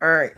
All right.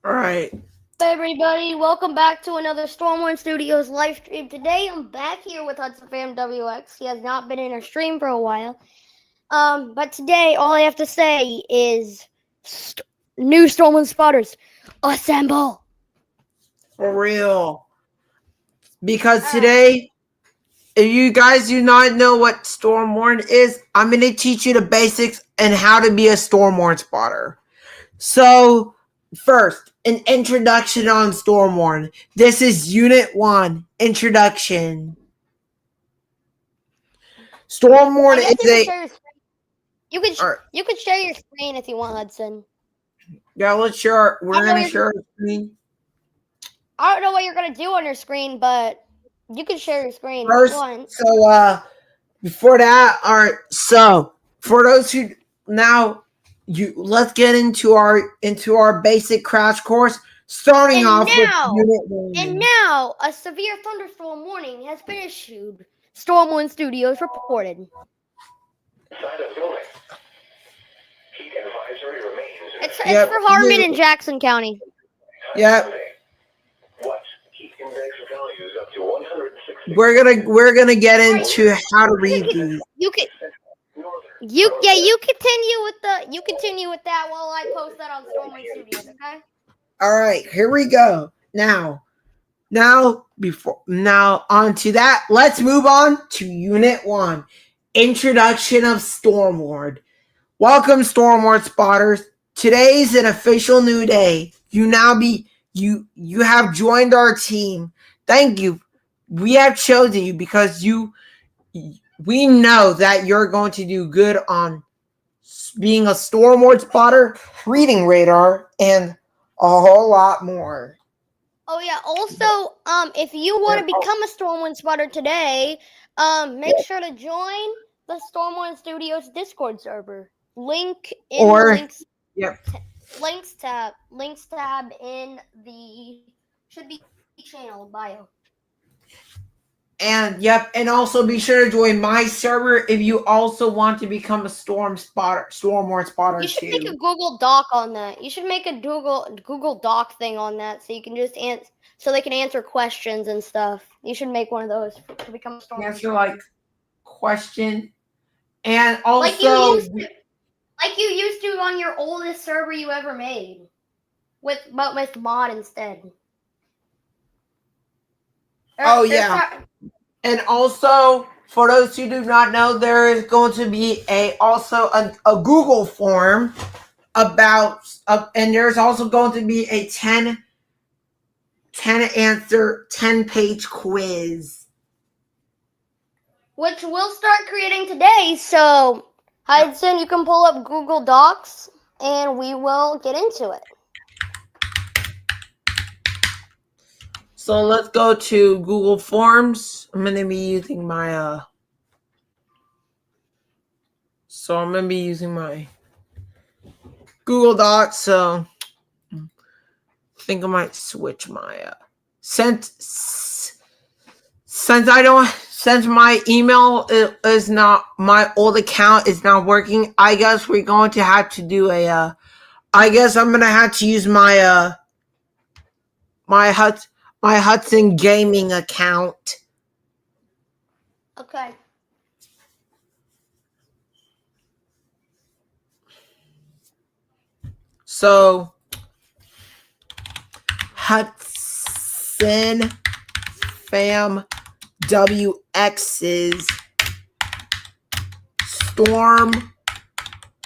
All right. Hey everybody, welcome back to another Stormwind Studios live stream. Today I'm back here with HudsonPhamWX. He has not been in our stream for a while. But today all I have to say is new Stormwind spotters, assemble. For real. Because today, if you guys do not know what Stormwarn is, I'm going to teach you the basics and how to be a Stormwarn spotter. So, first, an introduction on Stormwarn. This is Unit 1, Introduction. Stormwarn is a... You can share your screen if you want, Hudson. Yeah, we're going to share our screen. I don't know what you're going to do on your screen, but you can share your screen First, if you want. So, before that, alright, so, for those who... Now... let's get into our basic crash course, starting off with Unit 1. And now, a severe thunderstorm warning has been issued. Stormwind Studios reported. It's for Harmon and Jackson County. Yep. We're gonna get into how to read these. You continue with that while I post that on Stormwind Studios, okay? All right, here we go. Now on to that, let's move on to Unit 1, Introduction of Stormward. Welcome, Stormward spotters. Today's an official new day. You have joined our team. Thank you. We have chosen you because we know that you're going to do good on being a Stormward spotter, reading radar, and a whole lot more. Oh yeah. Also, if you want to become a Stormwind spotter today, make sure to join the Stormwind Studios Discord server. Link in the links. Yep. Links tab in the should be channel bio. And and also be sure to join my server if you also want to become a Stormward spotter. You should make a Google Doc on that. You should make a Google Doc thing on that so you can just so they can answer questions and stuff. You should make one of those to become a Stormward. Answer like question, and also like you used to on your oldest server you ever made, with mod instead. Oh yeah. And also, for those who do not know, there is going to be a Google form about, and there's also going to be a 10-page quiz, which we'll start creating today. So, Hudson, you can pull up Google Docs, and we will get into it. So let's go to Google Forms. I'm going to be using my Google Docs. So I think I might switch my since my email is not, my old account is not working. I guess we're going to have to do I guess I'm going to have to use my my Hudson Gaming account. Okay. So, HudsonPhamWX's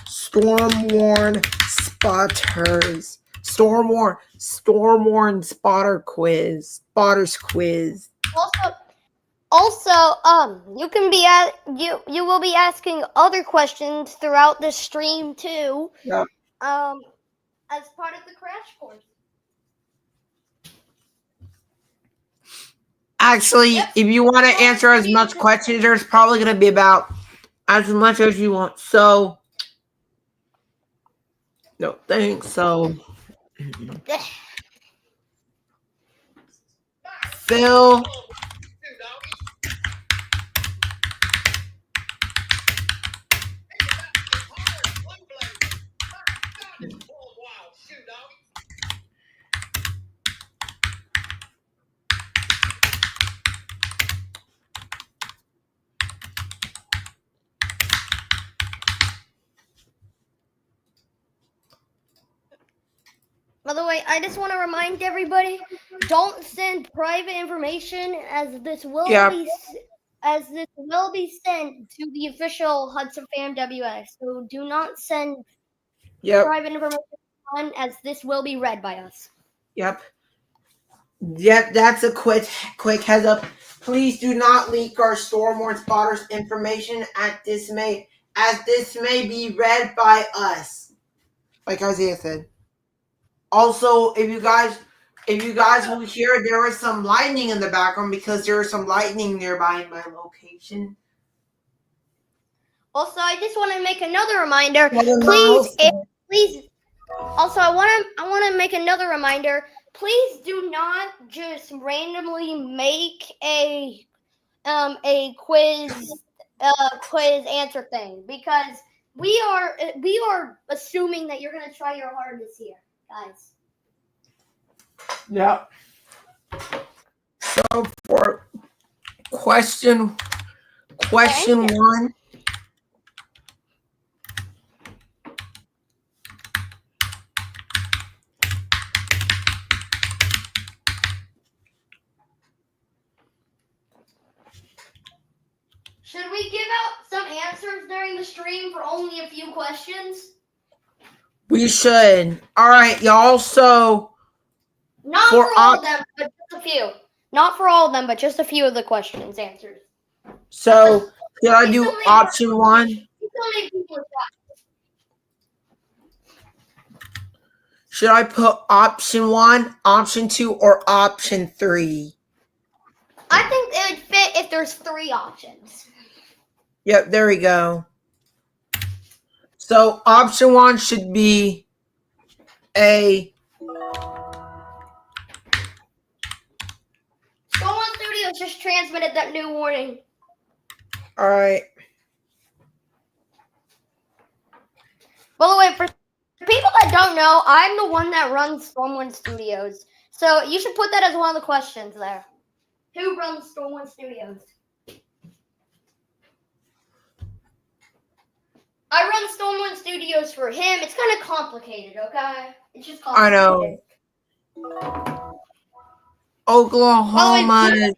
Stormwarn spotters. Stormworn spotters quiz. Also, you can be you will be asking other questions throughout the stream too. Yep. As part of the crash course. Actually, Yep. if you want to answer as much questions, there's probably going to be about as much as you want. So, no thanks. So, Phil. By the way, I just want to remind everybody: don't send private information, as this will be sent to the official HudsonPhamWX. So do not send private information on, as this will be read by us. Yep. That's a quick heads up. Please do not leak our Stormworn spotters information as this may be read by us, like Isaiah said. Also, if you guys will hear there is some lightning in the background because there is some lightning nearby in my location. Also, I just want to make another reminder. Please. Also, I want to make another reminder. Please do not just randomly make a quiz answer thing, because we are assuming that you're gonna try your hardest here, guys. Yep. So for question 1. Should we give out some answers during the stream for only a few questions? We should. All right, y'all. So not for all of them, but just a few. Not for all of them, but just a few of the questions answered. So should I do option 1? Should I put option 1, option 2, or option 3? I think it would fit if there's 3 options. Yep, there we go. So option 1 should be a Stormworn Studios just transmitted that new warning. All right. By the way, for people that don't know, I'm the one that runs Stormworn Studios. So you should put that as one of the questions there. Who runs Stormworn Studios? I run Stormworn Studios for him. It's kind of complicated, okay? It's just complicated. I know. Oklahoma.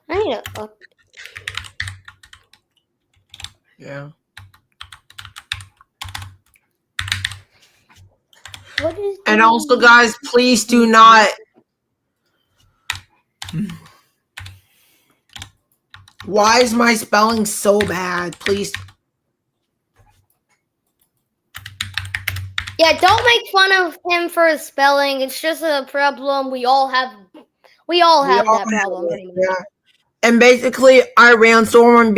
I need to Yeah. And also, guys, please do not. Why is my spelling so bad? Please. Yeah, don't make fun of him for his spelling. It's just a problem. We all have that problem. Yeah. And basically, I ran Stormworn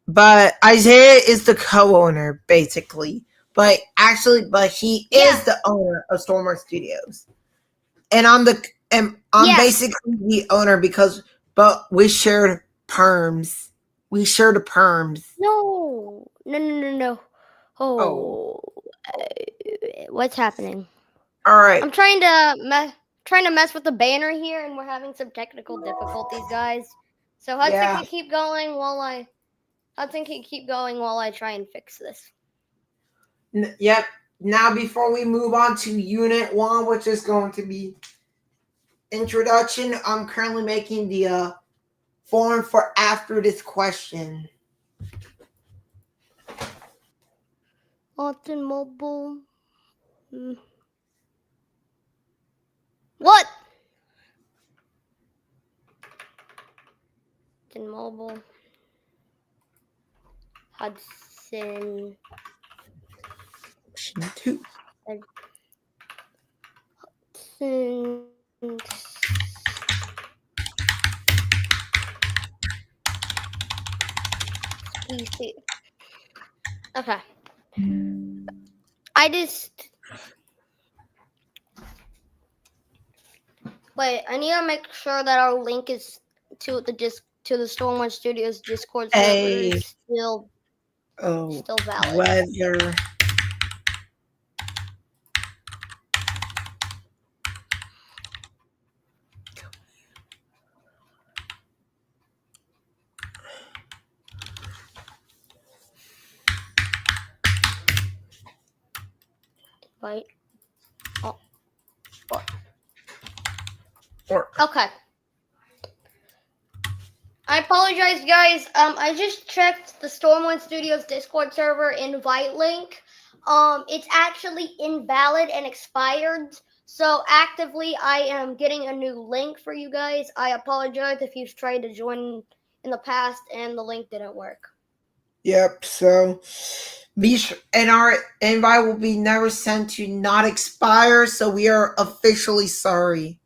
but Isaiah is the co-owner, basically. But he is the owner of Stormworn Studios, and I'm basically the owner but we shared perms. We shared the perms. No. Oh. What's happening? All right. I'm trying to mess with the banner here, and we're having some technical difficulties, guys. So Hudson can keep going while I try and fix this. Yep. Now, before we move on to Unit 1, which is going to be introduction, I'm currently making the form for after this question. Hudson Mobile. What? Hudson Mobile. Hudson. Option 2. Hudson. PC. Okay. I just wait. I need to make sure that our link is to the Storm One Studios Discord server is still valid. Weather. Right. Okay. I apologize, guys. I just checked the Storm One Studios Discord server invite link. It's actually invalid and expired. So actively, I am getting a new link for you guys. I apologize if you've tried to join in the past and the link didn't work. Yep. So, and our invite will be never sent to not expire. So we are officially sorry.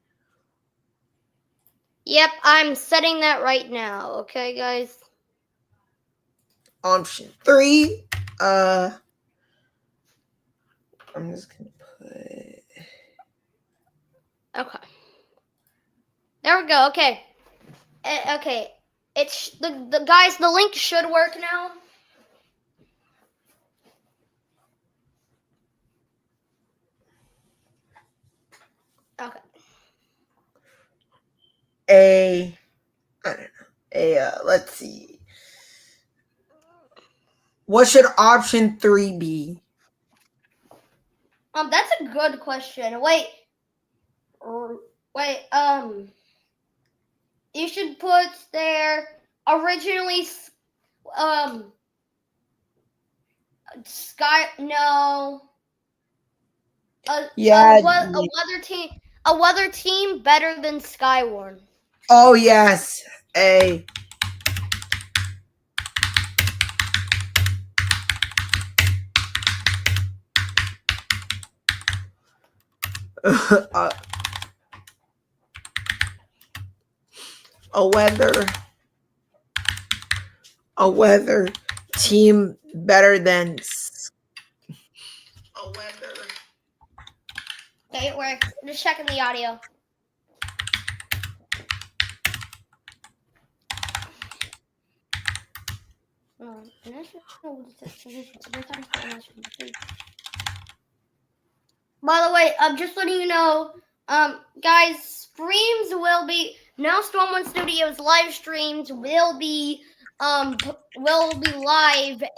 Yep, I'm setting that right now. Okay, guys. Option 3. I'm just gonna put. Okay. There we go. Okay. Okay. It's the guys. The link should work now. Okay. I don't know. Let's see. What should option 3 be? That's a good question. Wait. You should put there originally, Sky. No. Yeah. A weather team better than Skywarn. Oh yes. A. A weather team better than a weather. Okay, it works. Just checking the audio. By the way, I'm just letting you know, guys, streams will be now. Storm One Studios live streams will be live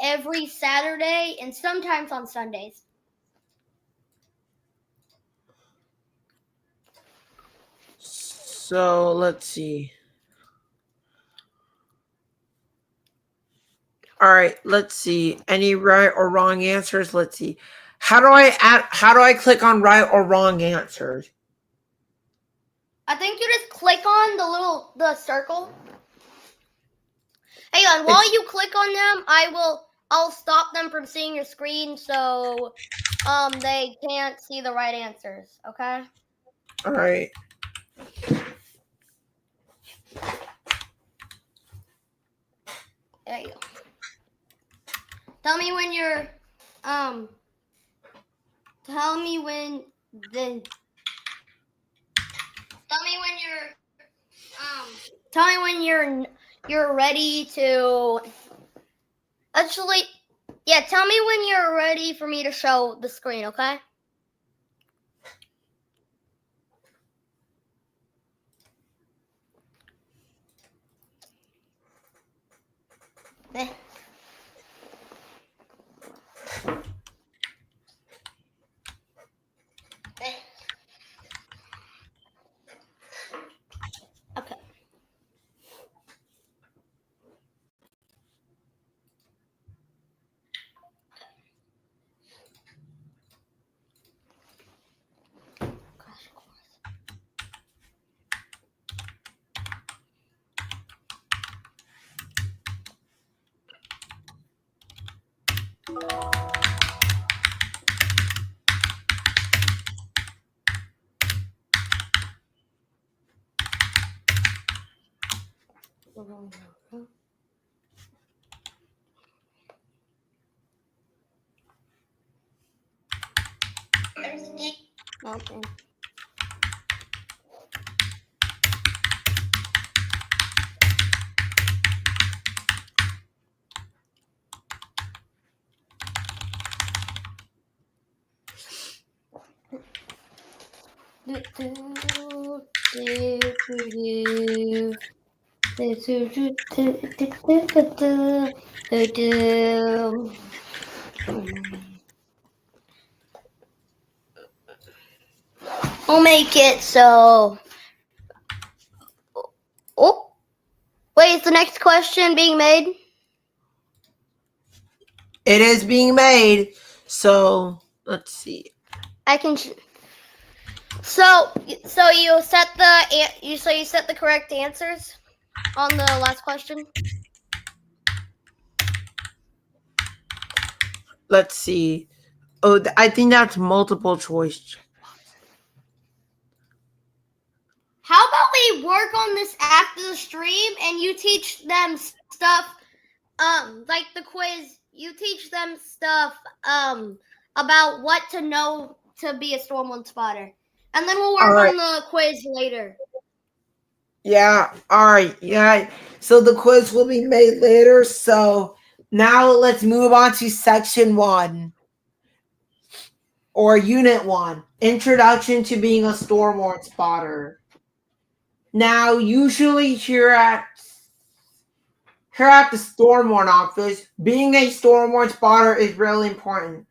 every Saturday and sometimes on Sundays. So let's see. All right, let's see. Any right or wrong answers? Let's see. How do I click on right or wrong answers? I think you just click on the circle. Hey, on while you click on them, I'll stop them from seeing your screen so they can't see the right answers, okay? All right. There you go. Tell me when you're tell me when you're ready to actually, yeah, tell me when you're ready for me to show the screen, okay? Okay. I'll make it so. Oh, wait, is the next question being made? It is being made. So let's see. I can. So you set the correct answers on the last question. Let's see. Oh, I think that's multiple choice. How about we work on this after the stream and you teach them stuff, like the quiz. You teach them stuff, about what to know to be a Stormwind spotter, and then we'll work on the quiz later. Yeah. All right. Yeah. So the quiz will be made later. So now let's move on to section 1 or unit 1, introduction to being a Stormwind spotter. Now, usually here at the Stormwind office, being a Stormwind spotter is really important.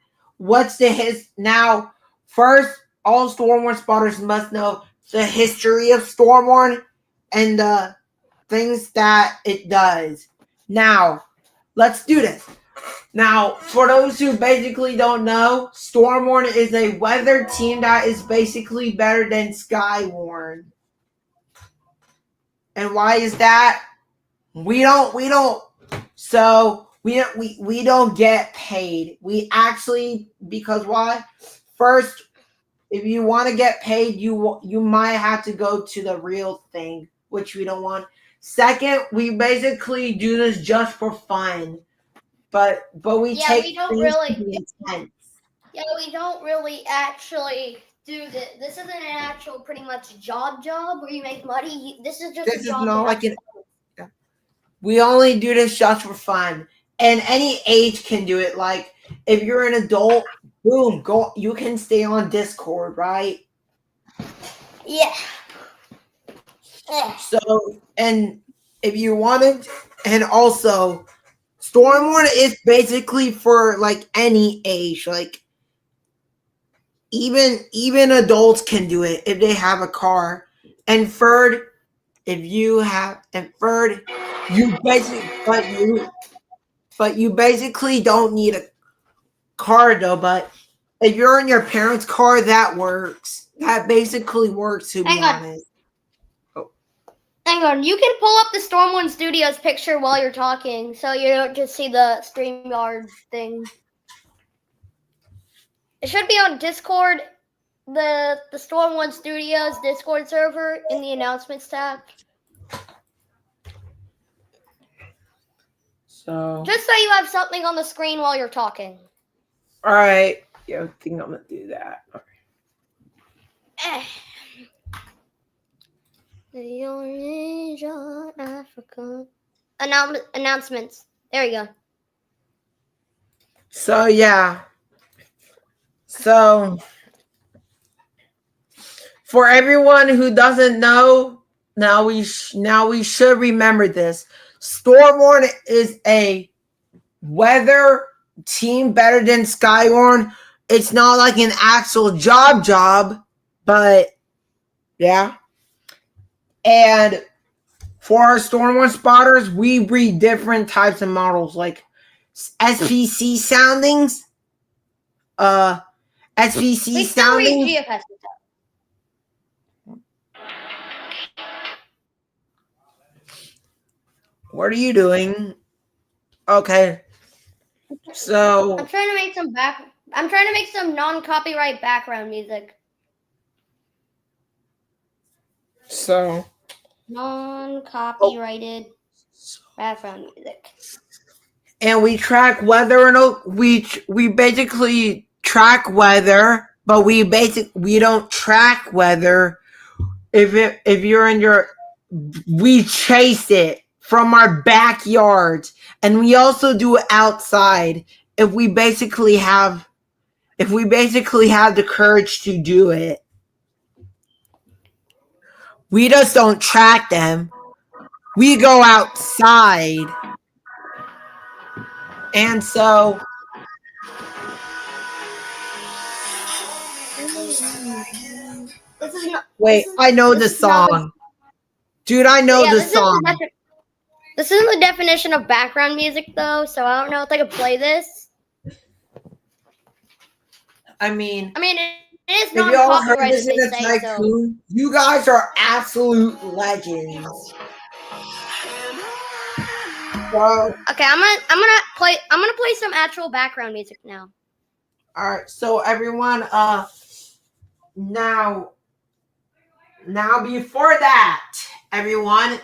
Now, first, all Stormwind spotters must know the history of Stormwind and the things that it does. Now, let's do this. Now, for those who basically don't know, Stormwind is a weather team that is basically better than Skywarn. And why is that? We don't get paid. We actually, because why? First, if you want to get paid, you might have to go to the real thing, which we don't want. Second, we basically do this just for fun. But we take we don't things really to be intense. Yeah, we don't really actually do this. This isn't an actual pretty much job where you make money. This is just a job. Not like we only do this just for fun. And any age can do it. Like if you're an adult, boom, go, you can stay on Discord, right? Yeah. So, and if you wanted, and also Stormwind is basically for like any age, like even adults can do it if they have a car. And third, you basically don't need a car though. But if you're in your parents' car, that works. That basically works, to be honest. Hang on, you can pull up the Stormwind Studios picture while you're talking, so you don't just see the StreamYard thing. It should be on Discord, the Stormwind Studios Discord server in the announcements tab. So just so you have something on the screen while you're talking. All right. Yeah, I think I'm gonna do that. All right. The orange on Africa. Announcements. There you go. So yeah. So for everyone who doesn't know, now we should remember this. Stormwind is a weather team better than Skywarn. It's not like an actual job, but yeah. And for our Stormwind spotters, we breed different types of models, like SPC soundings. SPC we soundings. Read GFS. What are you doing? Okay. So I'm trying to make some I'm trying to make some non-copyright background music. so Non-copyrighted background music. and we track whether or not we basically track weather, but we don't track weather if you're in your we chase it from our backyards, and we also do it outside if we basically have the courage to do it. We just don't track them. We go outside. And so This is not. wait, I know the This is not the. song. Dude, I know Yeah, the song. this isn't the definition of background music though, so I don't know if I could play this. I mean, It is have y'all heard non-copyrighted. this in They a say so. tycoon? You guys are absolute legends. So, Okay, I'm gonna play some actual background music now. all right. So everyone, now before that, everyone,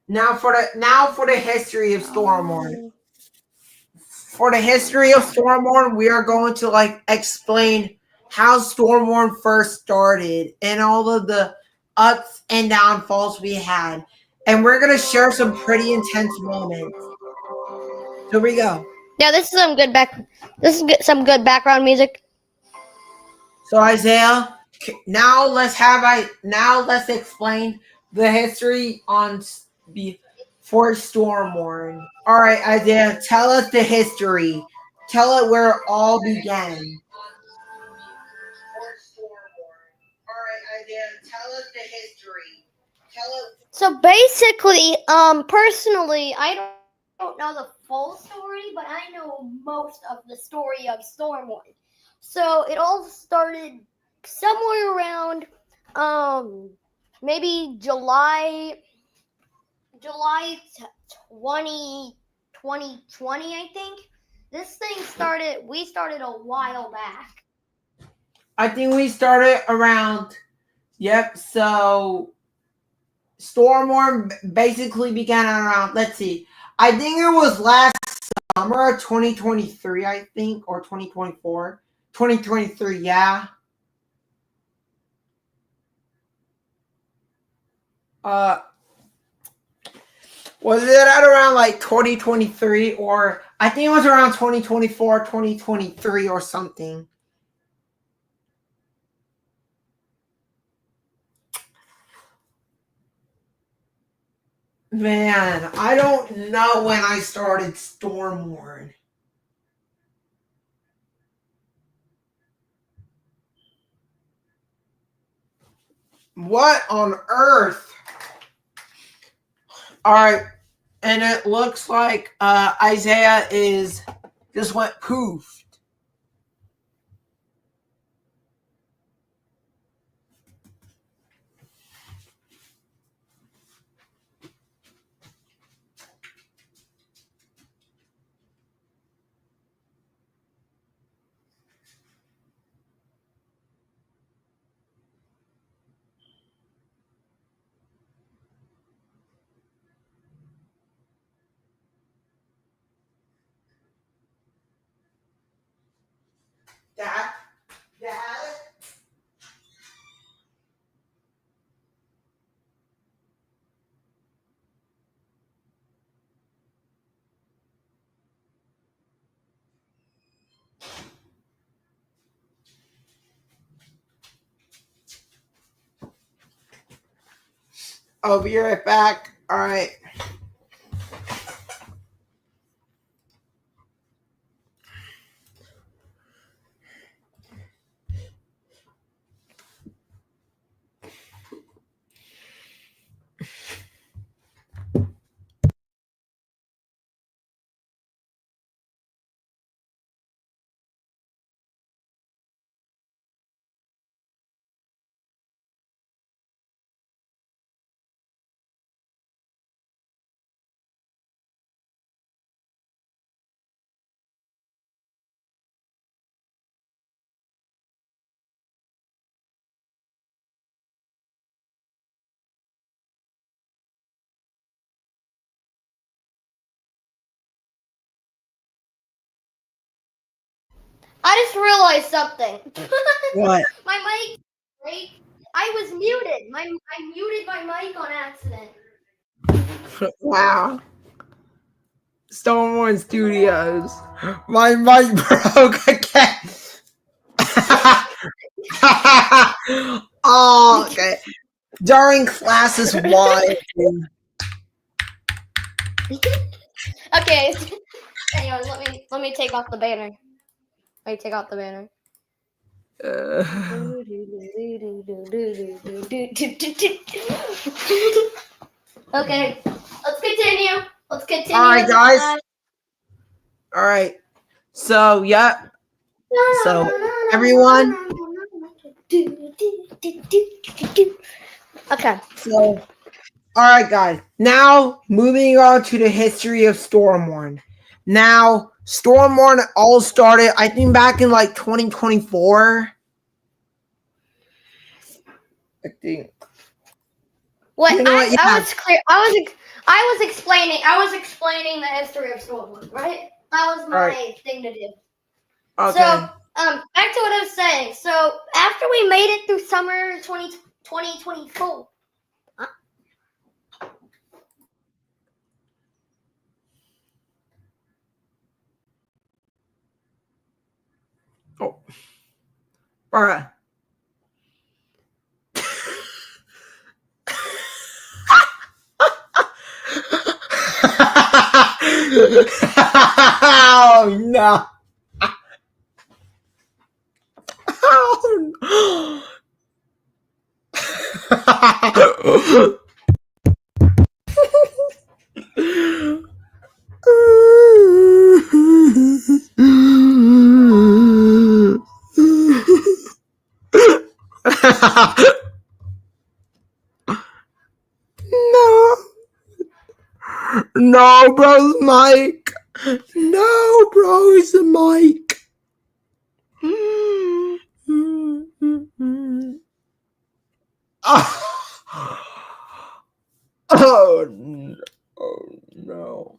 now for the history of Stormborn. For the history of Stormborn, we are going to explain how Stormborn first started and all of the ups and downfalls we had. And we're gonna share some pretty intense moments. Here we go. Yeah, this is some good some good background music. So Isaiah, now let's explain the history on before Stormborn. All right, Isaiah, tell us the history. Tell it where it all began. All right, Isaiah, tell us the history. Tell it. So basically, personally, I don't know the full story, but I know most of the story of Stormwind. So it all started somewhere around, maybe July 2020, I think. This thing we started a while back. I think we started around. Yep. So Stormborn basically began around. Let's see. I think it was last summer, 2023. I think, or 2024. 2023. Yeah. Uh, was it at around 2023, or I think it was around 2024, 2023, or something. Man, I don't know when I started Stormborn. What on earth? All right, and it looks like Isaiah just went poof. Dad, Dad. I'll be right back. All right. I just realized something. What? My mic, right? I was muted. I muted my mic on accident. Wow. Stormborn Studios. My mic broke again. Oh, okay. During classes, why? Okay. Hang on, let me take off the banner. Let me take off the banner. Okay, let's continue. Let's continue. All right, guys. All right. So, yeah. So, everyone. Okay. So, all right, guys. Now, moving on to the history of Stormborn. Now, Stormborn all started, I think, back in like 2024. I think. What You know what? Yeah. I was clear. I was explaining the history of Stormwood, right? That was my thing to do. Okay. So, back to what I was saying. So, after we made it through summer 2024. Oh. All right. Oh no. Oh, no. No. No, bro's mic. No, bro's mic. Oh, no. Oh, no.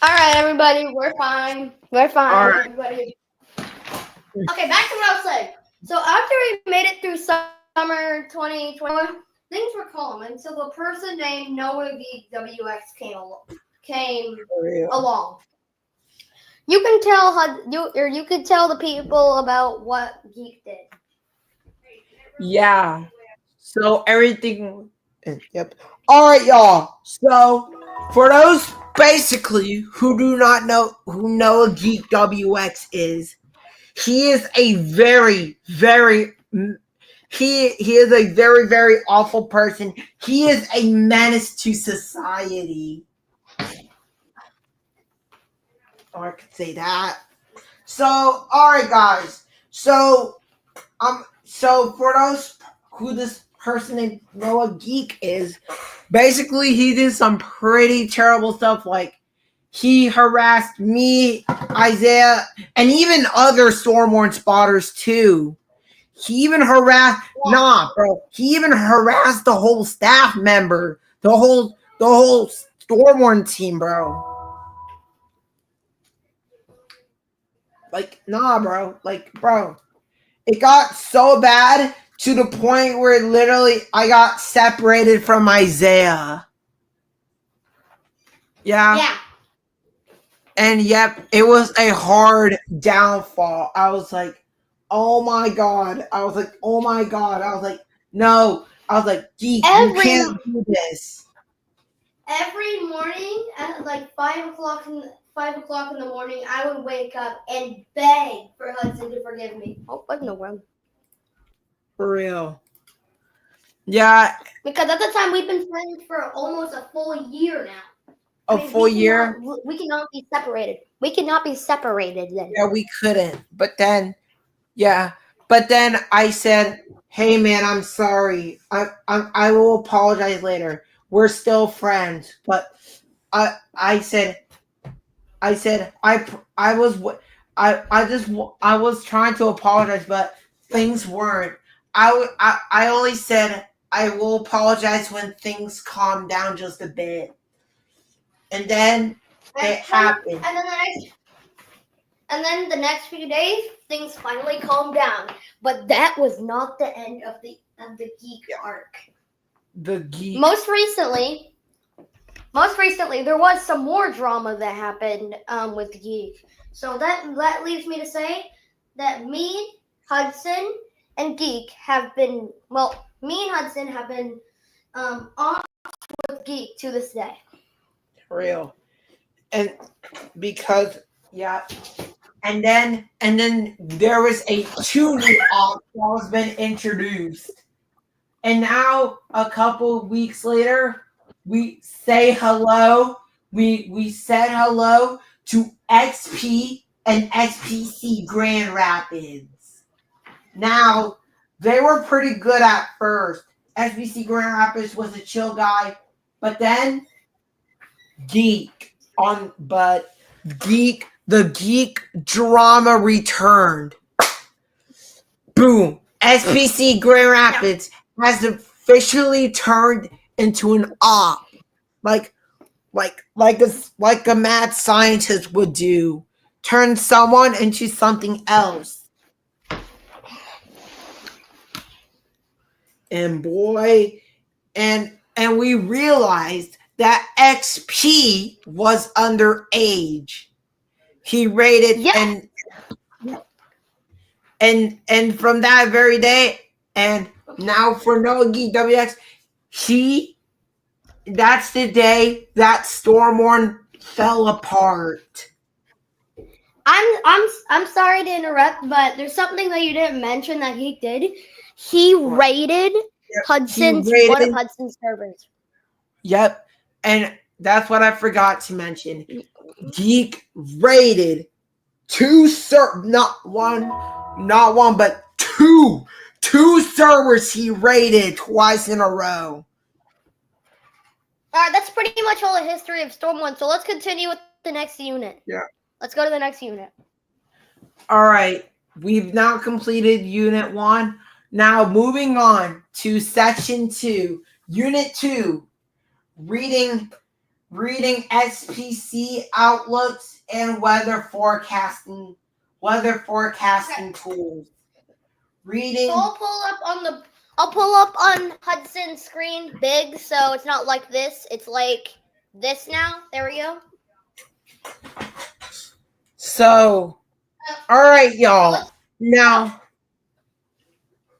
All right, everybody, we're fine. We're fine, All right. everybody. Okay, back to what I was saying. So after we made it through summer 2021, things were calm until the person named Noah VWX came along. You can tell you could tell the people about what Geek did. Yeah. So everything. Yep. All right, y'all. So for those basically who do not know who Noah Geek WX is, he is a very, very he is a very, very awful person. He is a menace to society. Or I could say that. So, all right, guys. So for those who this person named Noah Geek is, basically he did some pretty terrible stuff. Like he harassed me, Isaiah, and even other Stormborn spotters too. He even harassed He even harassed the whole staff member, the whole Stormborn team, bro. Like, bro. Like, bro. It got so bad to the point where literally I got separated from Isaiah. Yeah. And yep, it was a hard downfall. I was like, oh my God. I was like, oh my God. I was like, no. I was like, Geek, you can't do this. Every morning at like 5 o'clock in the morning, I would wake up and beg for Hudson to forgive me. Oh, what in the world? For real. Yeah. Because at the time we've been friends for almost a full year now. Full year? We cannot be separated. We cannot be separated then. Yeah, we couldn't. But then, yeah. But then I said, hey man, I'm sorry. I will apologize later. We're still friends. But I was trying to apologize, but things weren't. I only said I will apologize when things calm down just a bit. And then it happened. And then the next few days, things finally calmed down. But that was not the end of the geek arc. The geek. Most recently, there was some more drama that happened with Geek. So that leaves me to say that me, Hudson, and Geek have been on with Geek to this day. Real. And because and then there was a 2 new ops that was been introduced. And now a couple weeks later, we say hello. We said hello to XP and XPC Grand Rapids. Now, they were pretty good at first. XPC Grand Rapids was a chill guy, but then the geek drama returned. Boom. SPC Grand Rapids has officially turned into an op. Like a mad scientist would do. Turn someone into something else. And boy, and we realized that XP was underage. He rated and from that very day, and now for Noah Geek WX, that's the day that Stormborn fell apart. I'm sorry to interrupt, but there's something that you didn't mention that he did. He raided one of Hudson's servers. Yep, and that's what I forgot to mention. Geek raided not one, but two servers he raided twice in a row. All right, that's pretty much all the history of Storm 1. So let's continue with the next unit. Yeah. Let's go to the next unit. All right, we've now completed Unit 1. Now moving on to Section 2, Unit 2, reading SPC outlooks and weather forecasting tools. Reading. So I'll pull up on Hudson's screen big, so it's not like this. It's like this now. There we go. So, all right, y'all. Now,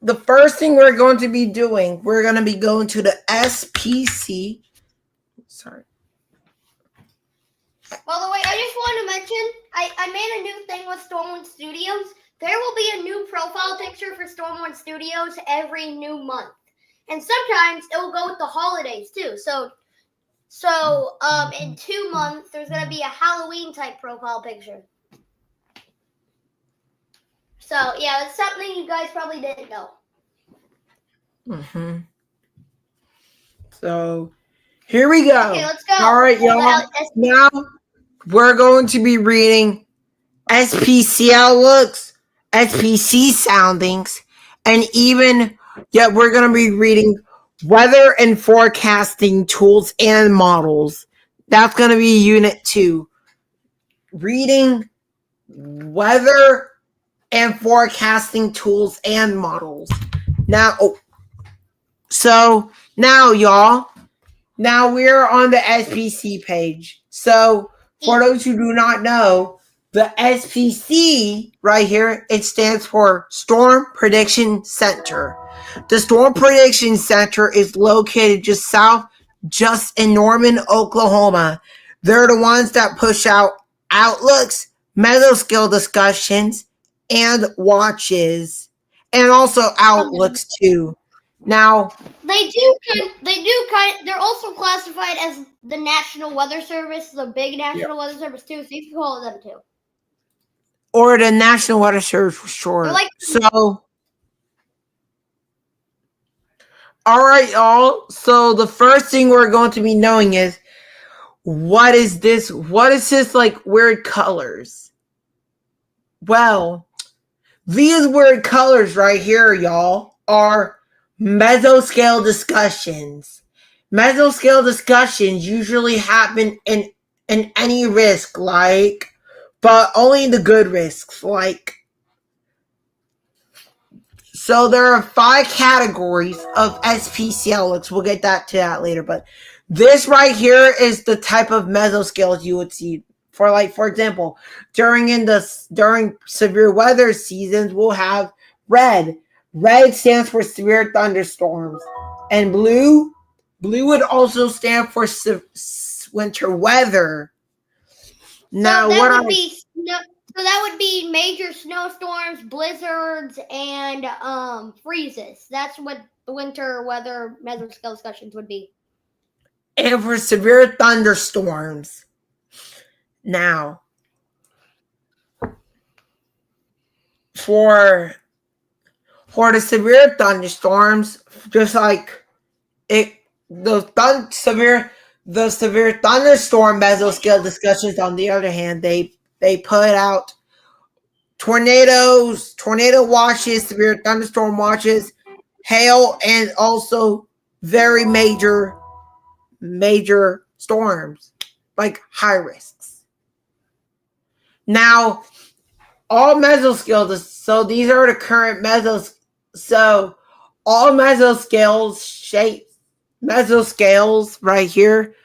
the first thing we're going to be doing, we're going to be going to the SPC. Sorry. By the way, I just want to mention, I made a new thing with Stormwind Studios. There will be a new profile picture for Stormwind Studios every new month. And sometimes it will go with the holidays too. So in 2 months, there's going to be a Halloween type profile picture. So, yeah, it's something you guys probably didn't know. Mm-hmm. So, here we go. Okay, let's go. All right, y'all. Now, we're going to be reading SPC outlooks, SPC soundings, and we're going to be reading weather and forecasting tools and models. That's going to be Unit 2. Reading weather and forecasting tools and models. Now, y'all, now we're on the SPC page. So, for those who do not know, the SPC right here, it stands for Storm Prediction Center. The Storm Prediction Center is located just in Norman, Oklahoma. They're the ones that push out outlooks, mesoskill discussions, and watches, and also outlooks too. Now they're also classified as the National Weather Service, the big National Weather Service too, so you can call it them too. Or the National Weather Service for short. All right, y'all. So the first thing we're going to be knowing is, what is this? What is this like weird colors? Well, these weird colors right here, y'all, are mesoscale discussions. Mesoscale discussions usually happen in any risk, but only the good risks, So there are 5 categories of SPCL. We'll get to that later, but this right here is the type of mesoscales you would see. For example, during severe weather seasons, we'll have red. Red stands for severe thunderstorms, and blue would also stand for winter weather. Now, so that would be major snowstorms, blizzards, and freezes. That's what the winter weather mesoscale discussions would be. And for severe thunderstorms. Now, for the severe thunderstorms, just like the severe thunderstorm mesoscale discussions, on the other hand, they put out tornado watches, severe thunderstorm watches, hail, and also very major storms, like high risks. Now, all mesoscales, so these are the current so all mesoscales right here.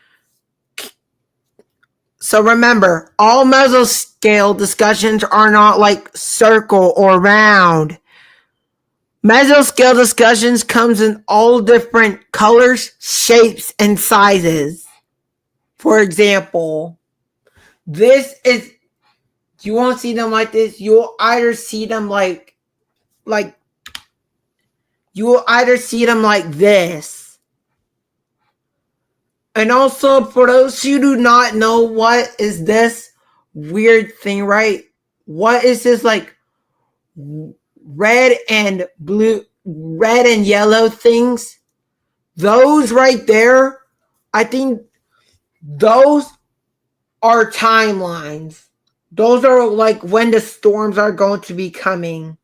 So remember, all mesoscale discussions are not like circle or round. Mesoscale discussions comes in all different colors, shapes, and sizes. For example, you won't see them like this. You'll either see them like this. And also, for those who do not know what is this weird thing, right? What is this red and yellow things? Those right there, I think those are timelines. Those are when the storms are going to be coming.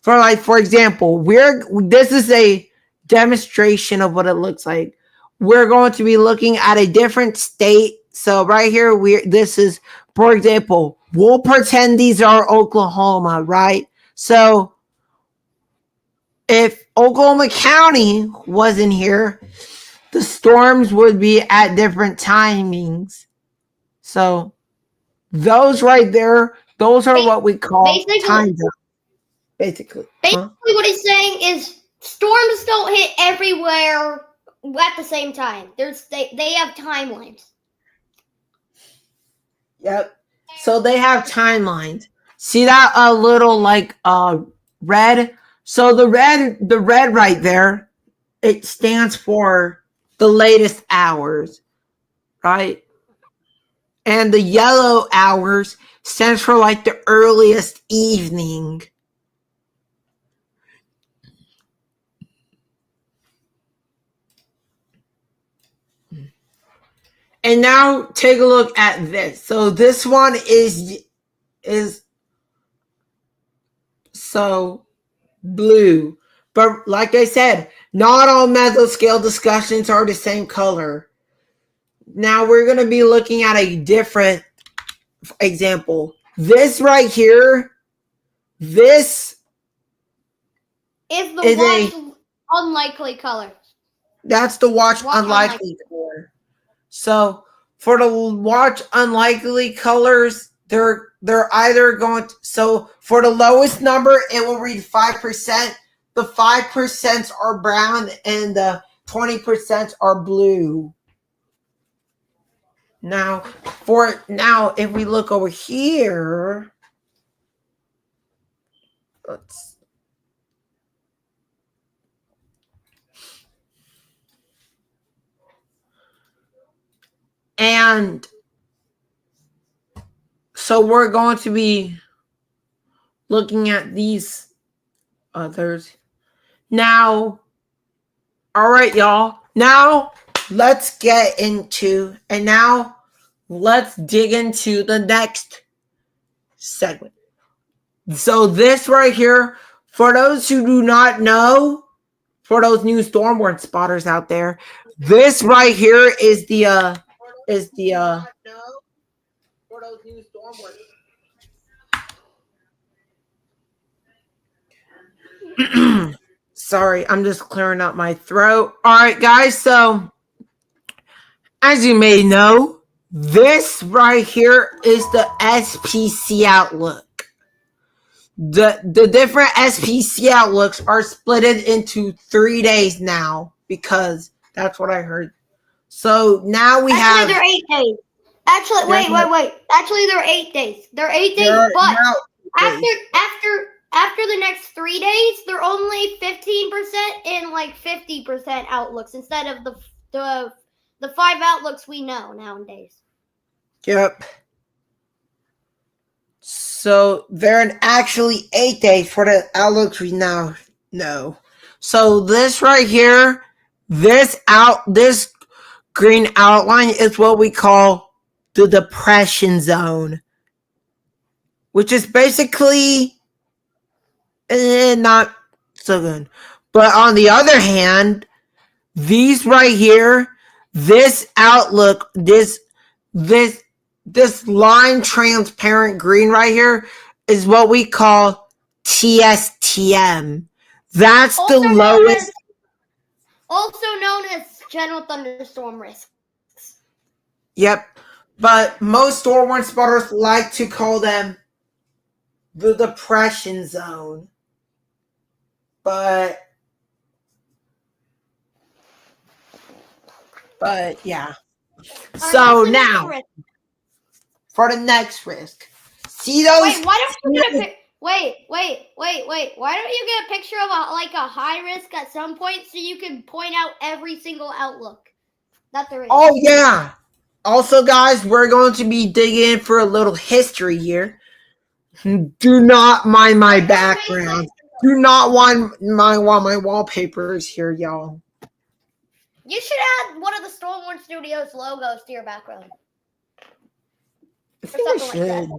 For example, this is a demonstration of what it looks like. We're going to be looking at a different state. So right here, this is, for example, we'll pretend these are Oklahoma, right? So if Oklahoma County wasn't here, the storms would be at different timings. So those right there, those are what we call time zones. Basically, what he's saying is storms don't hit everywhere at the same time. They have timelines. Yep. So they have timelines. See that little red? So the red right there, it stands for the latest hours, right? And the yellow hours stands for the earliest evening. And now take a look at this. So this one is so blue. But like I said, not all mesoscale discussions are the same color. Now we're going to be looking at a different example. This right here, this is the unlikely color. That's the watch unlikely color. So for the watch unlikely colors, they're either going to, so for the lowest number, it will read 5%. The 5% are brown and the 20% are blue. Now, if we look over here, and so we're going to be looking at these others. Now, all right, y'all. Now, let's dig into the next segment. So this right here, for those who do not know, for those new storm warning spotters out there. This right here is the for those new storm warning. Sorry, I'm just clearing up my throat. All right, guys. So, as you may know, this right here is the SPC outlook. The different SPC outlooks are split into 3 days now because that's what I heard. So now we have. Actually, they're 8 days. Actually, wait. Actually, they're 8 days. They're 8 days, but after the next 3 days, they're only 15% and like 50% outlooks instead of the 5 outlooks we know nowadays. Yep. So they're in actually 8 days for the outlooks we now know. So this right here, this green outline is what we call the depression zone, which is basically not so good. But on the other hand, these right here, this outlook, this line transparent green right here is what we call TSTM. That's also the lowest. Also known as general thunderstorm risks. Yep. But most storm warning spotters like to call them the depression zone. But yeah. So now for the next risk. See those? Wait, why don't you get a Wait. Why don't you get a picture of a high risk at some point so you can point out every single outlook that there is? Oh yeah. Also, guys, we're going to be digging in for a little history here. Do not mind my background. Do not mind my wallpapers here, y'all. You should add one of the Storm Warning Studios logos to your background. I think I should.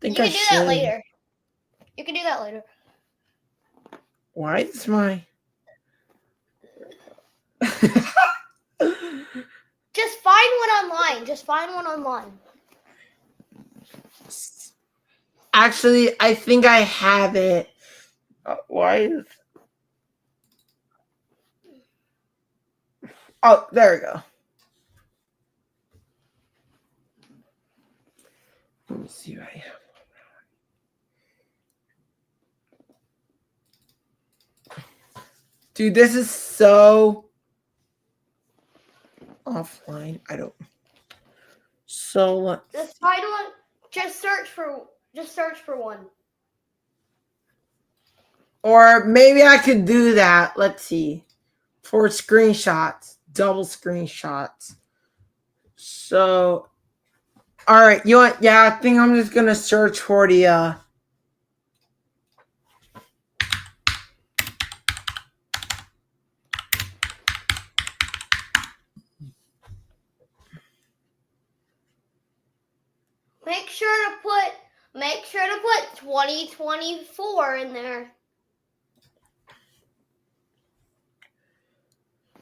You can do that later. You can do that later. Why is my... Just find one online. Actually, I think I have it. Why is... Oh, there we go. Let me see what I have. Dude, this is so offline. I don't. So just find one. Just search for one. Or maybe I could do that. Let's see. For screenshots, double screenshots. So, all right. You want? Yeah, I think I'm just gonna search for the. Make sure to put 2024 in there.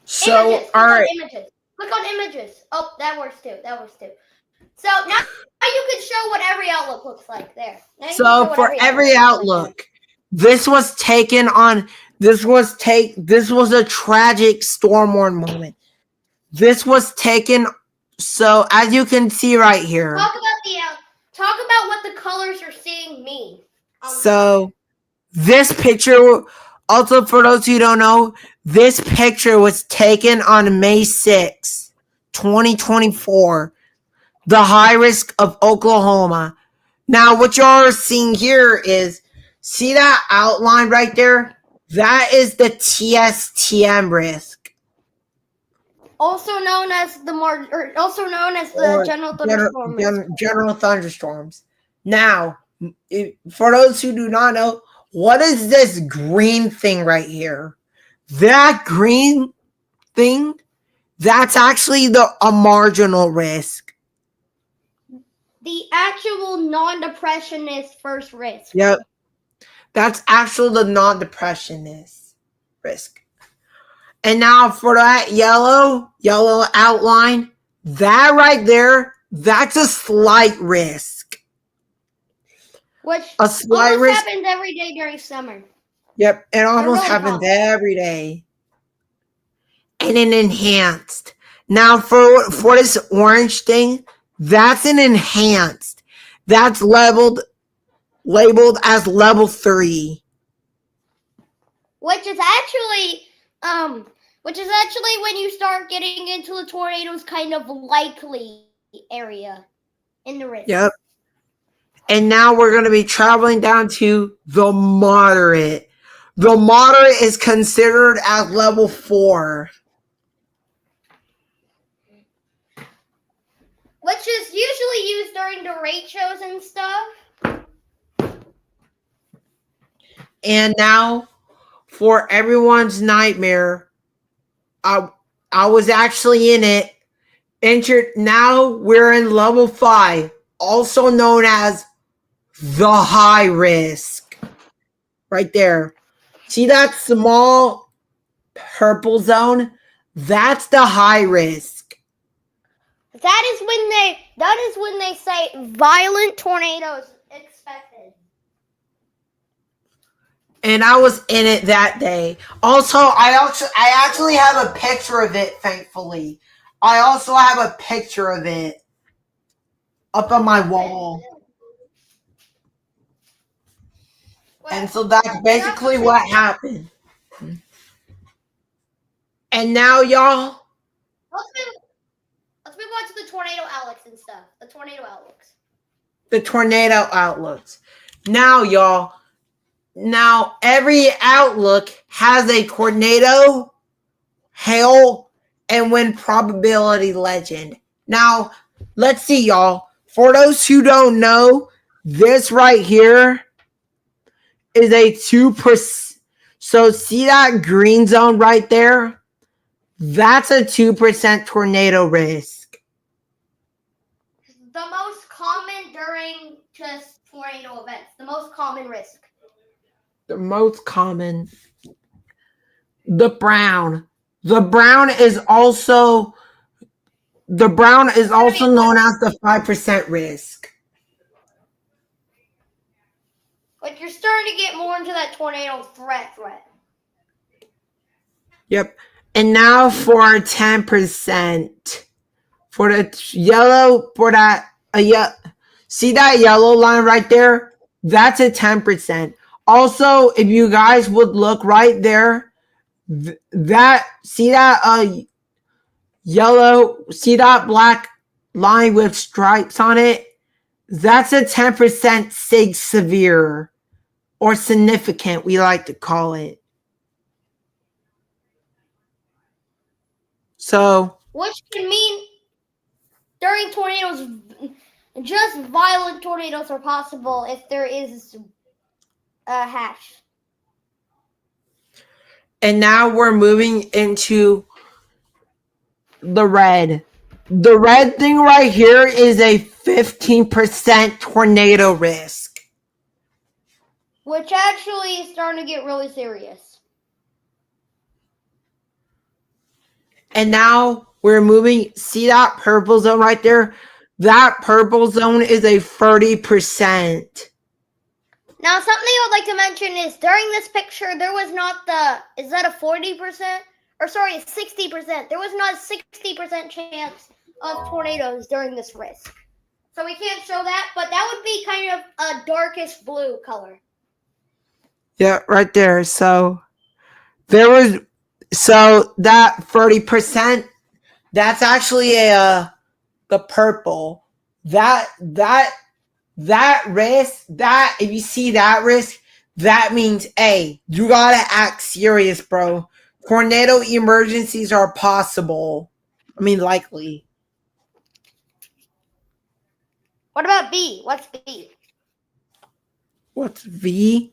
So, images. all right. Click on images. Oh, that works too. So now you can show what every outlook looks like there. So for every outlook, this was taken on. This was a tragic storm warning moment. This was taken. So as you can see right here. Talk about what the colors you're seeing mean. So this picture, also for those who don't know, this picture was taken on May 6, 2024. The high risk of Oklahoma. Now, what y'all are seeing here is, see that outline right there? That is the TSTM risk. Also known as the general thunderstorm. General thunderstorms. Now, for those who do not know, what is this green thing right here? That green thing, that's actually a marginal risk. The actual non-depressionist first risk. Yep. That's actually the non-depressionist. risk. And now for that yellow outline, that right there, that's a slight risk. Which A slight almost risk. happens every day during summer. Yep, it almost really happens common. every day. And an enhanced. Now for this orange thing, that's an enhanced. That's labeled as level 3. Which is actually when you start getting into the tornadoes kind of likely area in the risk. Yep. And now we're going to be traveling down to the moderate. The moderate is considered as level 4. Which is usually used during the rate shows and stuff. And now, for everyone's nightmare, I was actually in it. Now we're in level 5, also known as the high risk. Right there. See that small purple zone? That's the high risk. That is when they say violent tornadoes expected. And I was in it that day. Also, I actually have a picture of it, thankfully. I also have a picture of it up on my wall. And so that's basically what happened. And now, y'all, let's move on to the tornado outlooks and stuff. The tornado outlooks. The tornado outlooks. Now, y'all, every outlook has a tornado, hail, and wind probability legend. Now, let's see, y'all. For those who don't know, this right here is a 2%. So see that green zone right there? That's a 2% tornado risk. The most common during just tornado events. The most common risk. The most common. The brown. The brown is also known as the 5% risk. But you're starting to get more into that tornado threat. Yep. And now for 10%. For the yellow, see that yellow line right there? That's a 10%. Also, if you guys would look right there, see that yellow, see that black line with stripes on it? That's a 10% sig severe or significant, we like to call it. So, which can mean during tornadoes, just violent tornadoes are possible if there is a hash. And now we're moving into the red. The red thing right here is a 15% tornado risk. Which actually is starting to get really serious. And now we're moving, see that purple zone right there? That purple zone is a 30%. Now, something I would like to mention is during this picture, there was not is that a 40%? Or sorry, 60%. There was not a 60% chance of tornadoes during this risk. So we can't show that, but that would be kind of a darkest blue color. Yeah, right there. So that 30%, that's actually the purple. That risk, if you see that risk, that means, hey, you gotta act serious, bro. Tornado emergencies are possible. I mean, likely. What about B? What's B? What's V?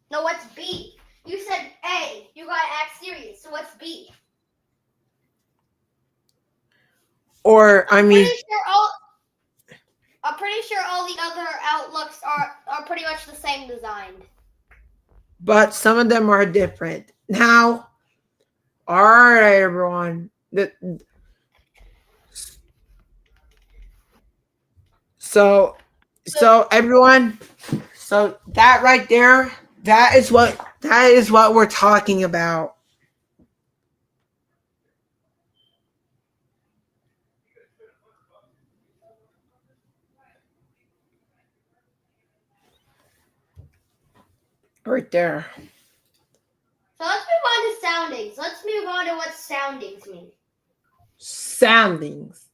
No, what's B? You said A. You gotta act serious. So what's B? Or, I mean... I'm pretty sure all the other outlooks are pretty much the same designed. but some of them are different. Now, all right, everyone. So everyone, so that right there, that is what we're talking about. Right there. So let's move on to soundings. Let's move on to what soundings mean. Soundings.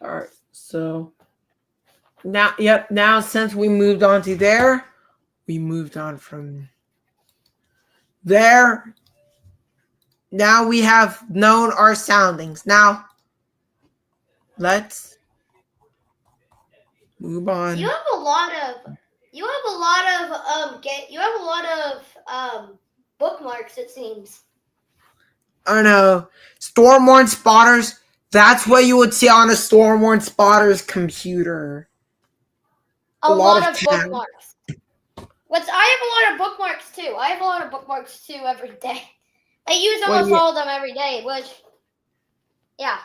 All right. So now since we moved on to there, we moved on from there. Now we have known our soundings. Now let's move on. You have a lot of bookmarks, it seems. I know. Stormborn spotters. That's what you would see on a Stormborn spotter's computer. A lot of bookmarks. I have a lot of bookmarks too. Every day. I use almost all of them every day, which, yeah.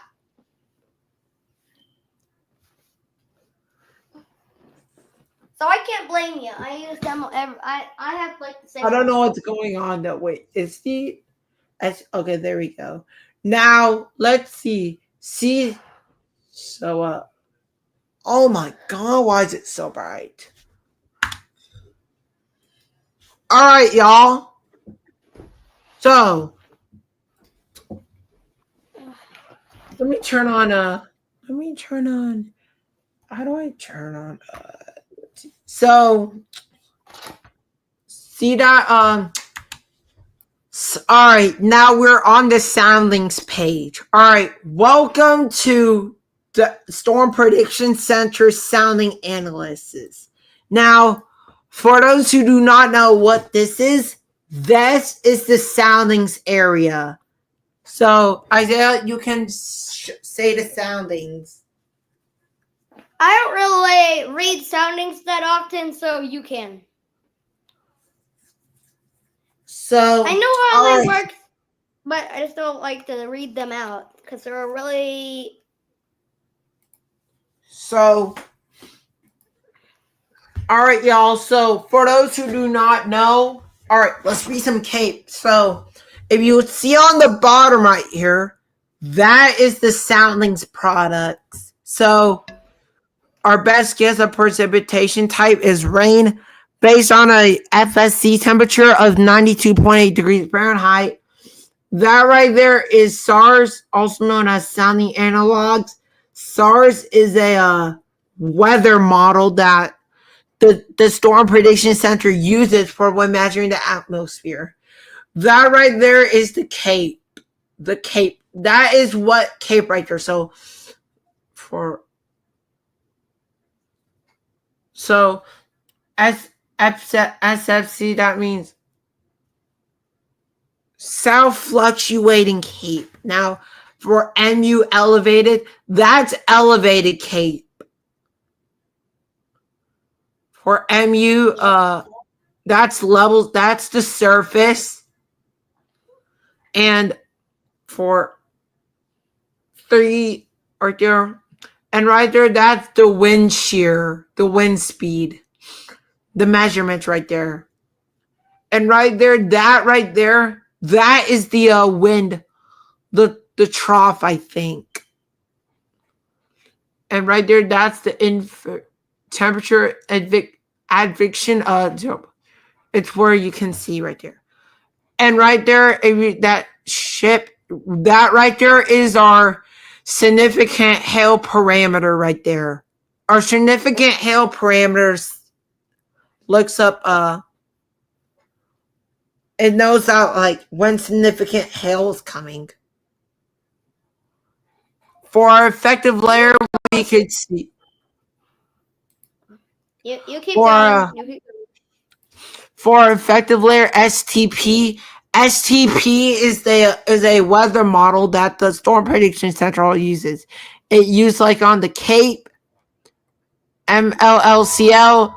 So I can't blame you. I use them every. I have like the same. I don't know what's going on. Though. Wait, is the? Okay, there we go. Now let's see. So oh my god, why is it so bright? All right, y'all. So let me turn on. How do I turn on? So see that? All right, now we're on the soundings page. All right, welcome to the Storm Prediction Center sounding analysis. Now, for those who do not know what this is the soundings area. So, Isaiah, you can say the soundings. I don't really read soundings that often, so you can. So I know how they work, but I just don't like to read them out because they're really. So, all right, y'all. So, for those who do not know, all right, let's read some cape. So, if you see on the bottom right here, that is the soundings products. So, our best guess of precipitation type is rain, based on a FSC temperature of 92.8 degrees Fahrenheit. That right there is SARS, also known as sounding analogs. SARS is a weather model that the Storm Prediction Center uses for when measuring the atmosphere. That right there is the CAPE. The CAPE. That is what CAPE right there. So SFC, that means self-fluctuating CAPE. Now, for MU elevated, that's elevated CAPE. For MU, that's levels, that's the surface. And for 3 right there, and right there, that's the wind shear, the wind speed, the measurements right there. And right there, that is the wind, the trough, I think. And right there, that's the temperature advection. It's where you can see right there. And right there, that right there is our significant hail parameter right there. Our significant hail parameters looks up, it knows out like when significant hail is coming. For our effective layer, we could see. You keep going. For our effective layer, STP is a weather model that the Storm Prediction Center uses. It used like on the CAPE, MLLCL,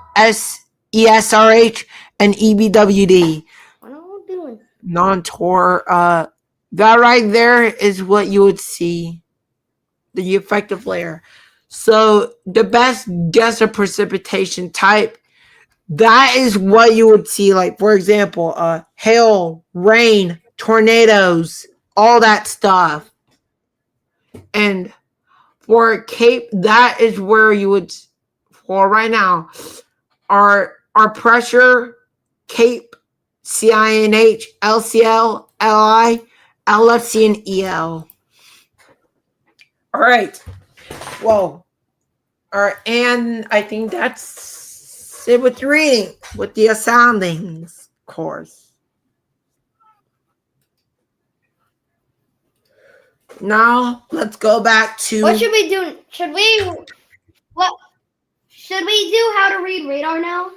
ESRH, and EBWD. What am I doing? Non-Tor. That right there is what you would see. The effective layer. So the best gas of precipitation type, that is what you would see. Like, for example, hail, rain, tornadoes, all that stuff. And for Cape, that is where you would, for right now, our pressure, Cape, CINH, LCL, LI, LFC, and EL. All right. Whoa. All right, and I think that's it with reading, with the soundings course. Now let's go back to. What should we do? Should we do how to read radar now?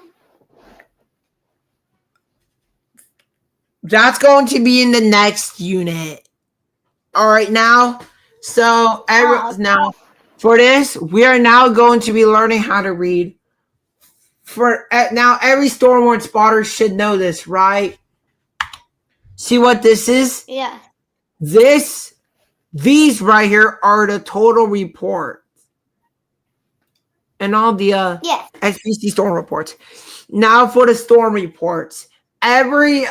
That's going to be in the next unit. All right, now. So now for this, we are now going to be learning how to read. For now, every Stormwarn spotter should know this, right? See what this is? Yeah. These right here are the total reports and all the SPC storm reports. Now for the storm reports, every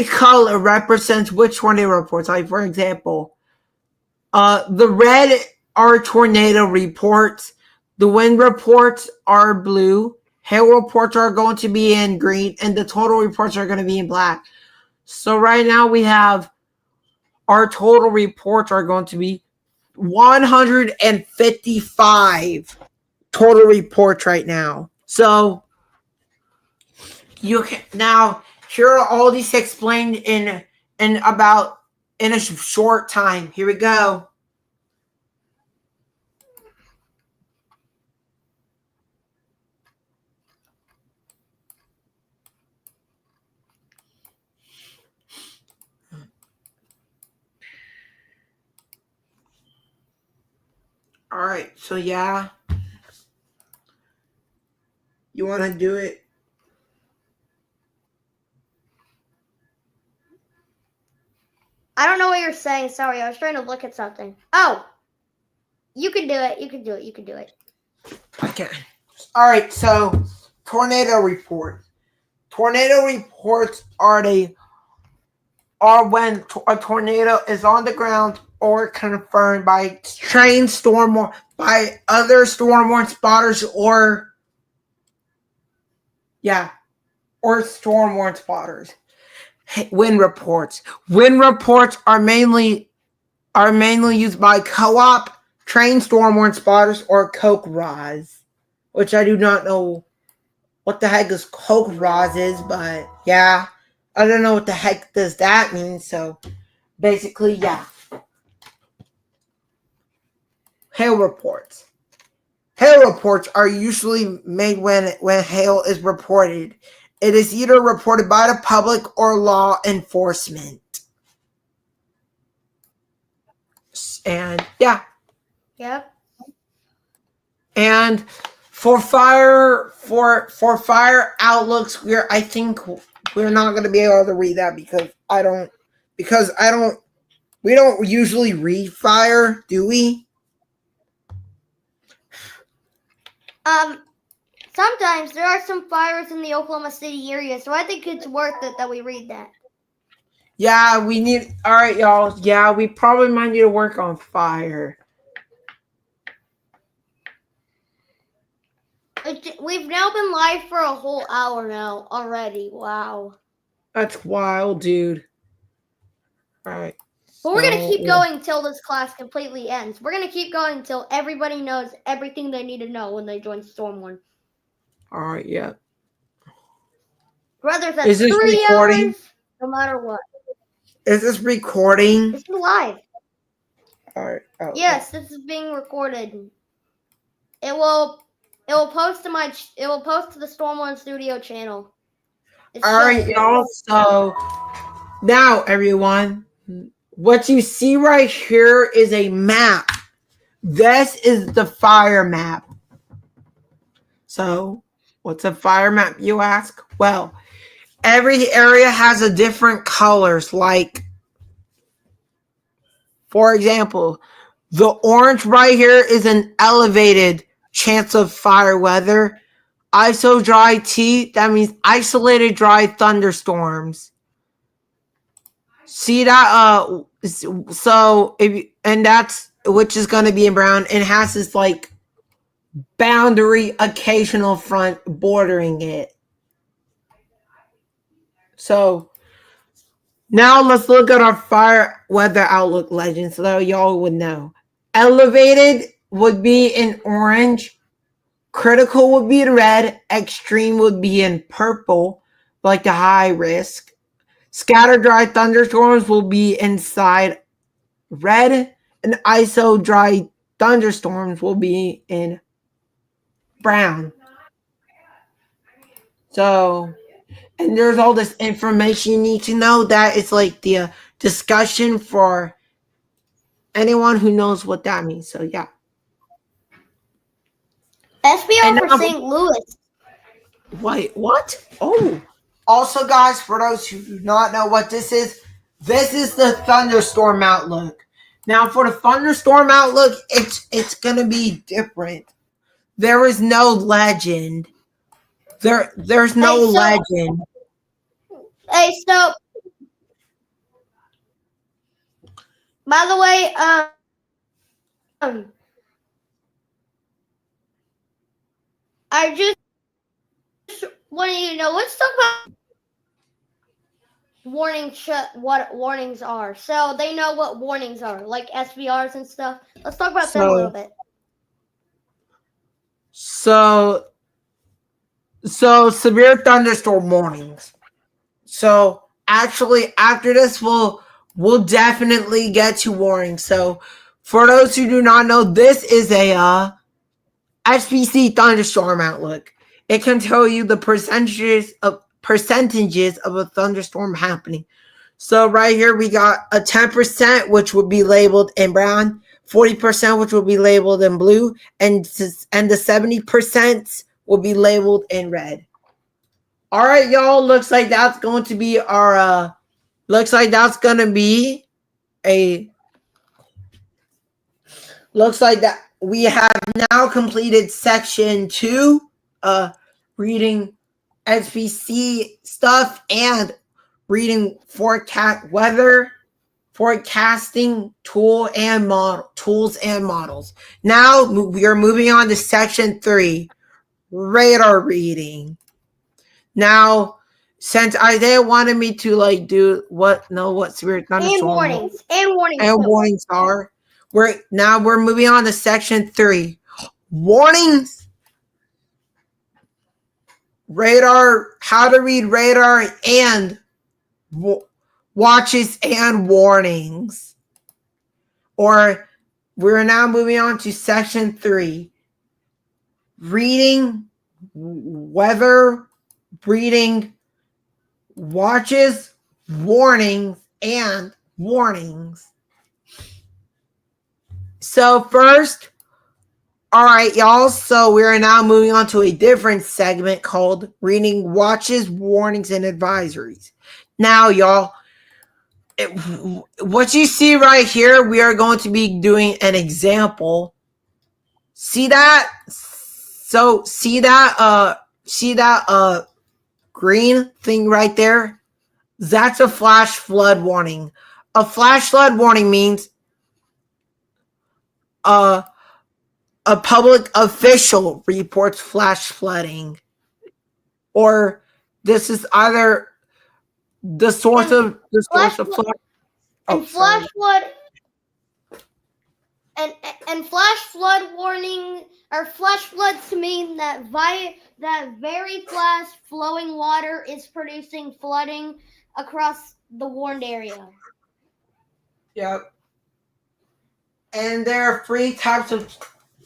color represents which tornado reports. Like, for example, the red are tornado reports. The wind reports are blue. Hail reports are going to be in green, and the total reports are going to be in black. So right now we have our total reports are going to be 155 total reports right now. So you can now here are all these explained in a short time. Here we go. All right, so yeah. You want to do it? I don't know what you're saying. Sorry, I was trying to look at something. Oh, you can do it. You can do it. You can do it. Okay. All right, so tornado report. Tornado reports are when a tornado is on the ground or confirmed by trained by other stormwarn spotters or stormwarn spotters. Wind reports. Wind reports are mainly used by co-op, trained stormwarn spotters, or coke rods, which I do not know what the heck is coke rods is, but yeah. I don't know what the heck does that mean, so basically, yeah. Hail reports. Hail reports are usually made when hail is reported. It is either reported by the public or law enforcement. And yeah. Yep. And for fire outlooks, I think we're not going to be able to read that we don't usually read fire, do we? Sometimes there are some fires in the Oklahoma City area, so I think it's worth it that we read that. Yeah, all right, y'all. Yeah, we probably might need to work on fire. We've now been live for a whole hour now already. Wow. That's wild, dude. All right. But we're going to keep going until this class completely ends. We're going to keep going until everybody knows everything they need to know when they join Stormwarn. All right, yeah. Whether that's 3 recording? hours, no matter what. Is this recording? It's live. All right. Oh, yes, this is being recorded. It will post to the Stormwarn Studio channel. All right, y'all. So now, everyone, what you see right here is a map. This is the fire map. So What's a fire map, you ask? Well, every area has a different colors. Like, for example, the orange right here is an elevated chance of fire weather. ISO dry T, that means isolated dry thunderstorms. See that? So if and that's which is going to be in brown and has this like boundary occasional front bordering it. So now let's look at our fire weather outlook legend so that y'all would know. Elevated would be in orange. Critical would be in red. Extreme would be in purple, like the high risk. Scattered dry thunderstorms will be inside red. And ISO dry thunderstorms will be in brown. So, and there's all this information you need to know. That is like the discussion for anyone who knows what that means. So, yeah. SBR for St. Louis. Wait, what? Oh. Also, guys, for those who do not know what this is the thunderstorm outlook. Now, for the thunderstorm outlook, it's gonna be different. There is no legend. There's no legend. Hey, so by the way, I just wanted you to know. Let's talk about what warnings are. So they know what warnings are, like SVRs and stuff. Let's talk about them a little bit. So severe thunderstorm warnings. So actually, after this, we'll definitely get to warnings. So for those who do not know, this is a SPC thunderstorm outlook. It can tell you the percentages of a thunderstorm happening. So right here we got a 10%, which would be labeled in brown, 40%, which will be labeled in blue, and the 70% will be labeled in red. All right, y'all. Looks like that's going to be our. Looks like that we have now completed section 2, reading SPC stuff and reading forecasting tools and models. Now we are moving on to section 3, radar reading. Now, since Isaiah wanted me to do what severe thunderstorm and warnings are, we're moving on to section 3, warnings. Radar, how to read radar and watches and warnings. Or we're now moving on to section 3, reading weather, reading watches, warnings, and warnings. So first, all right, y'all. So we are now moving on to a different segment called reading watches, warnings, and advisories. Now, y'all, what you see right here, we are going to be doing an example. See that? So see that green thing right there? That's a flash flood warning. A flash flood warning means a public official reports flash flooding, or this is either the source of flood. And flash flood and flash flood warning or flash floods mean that very fast flowing water is producing flooding across the warned area. Yep. And there are 3 types of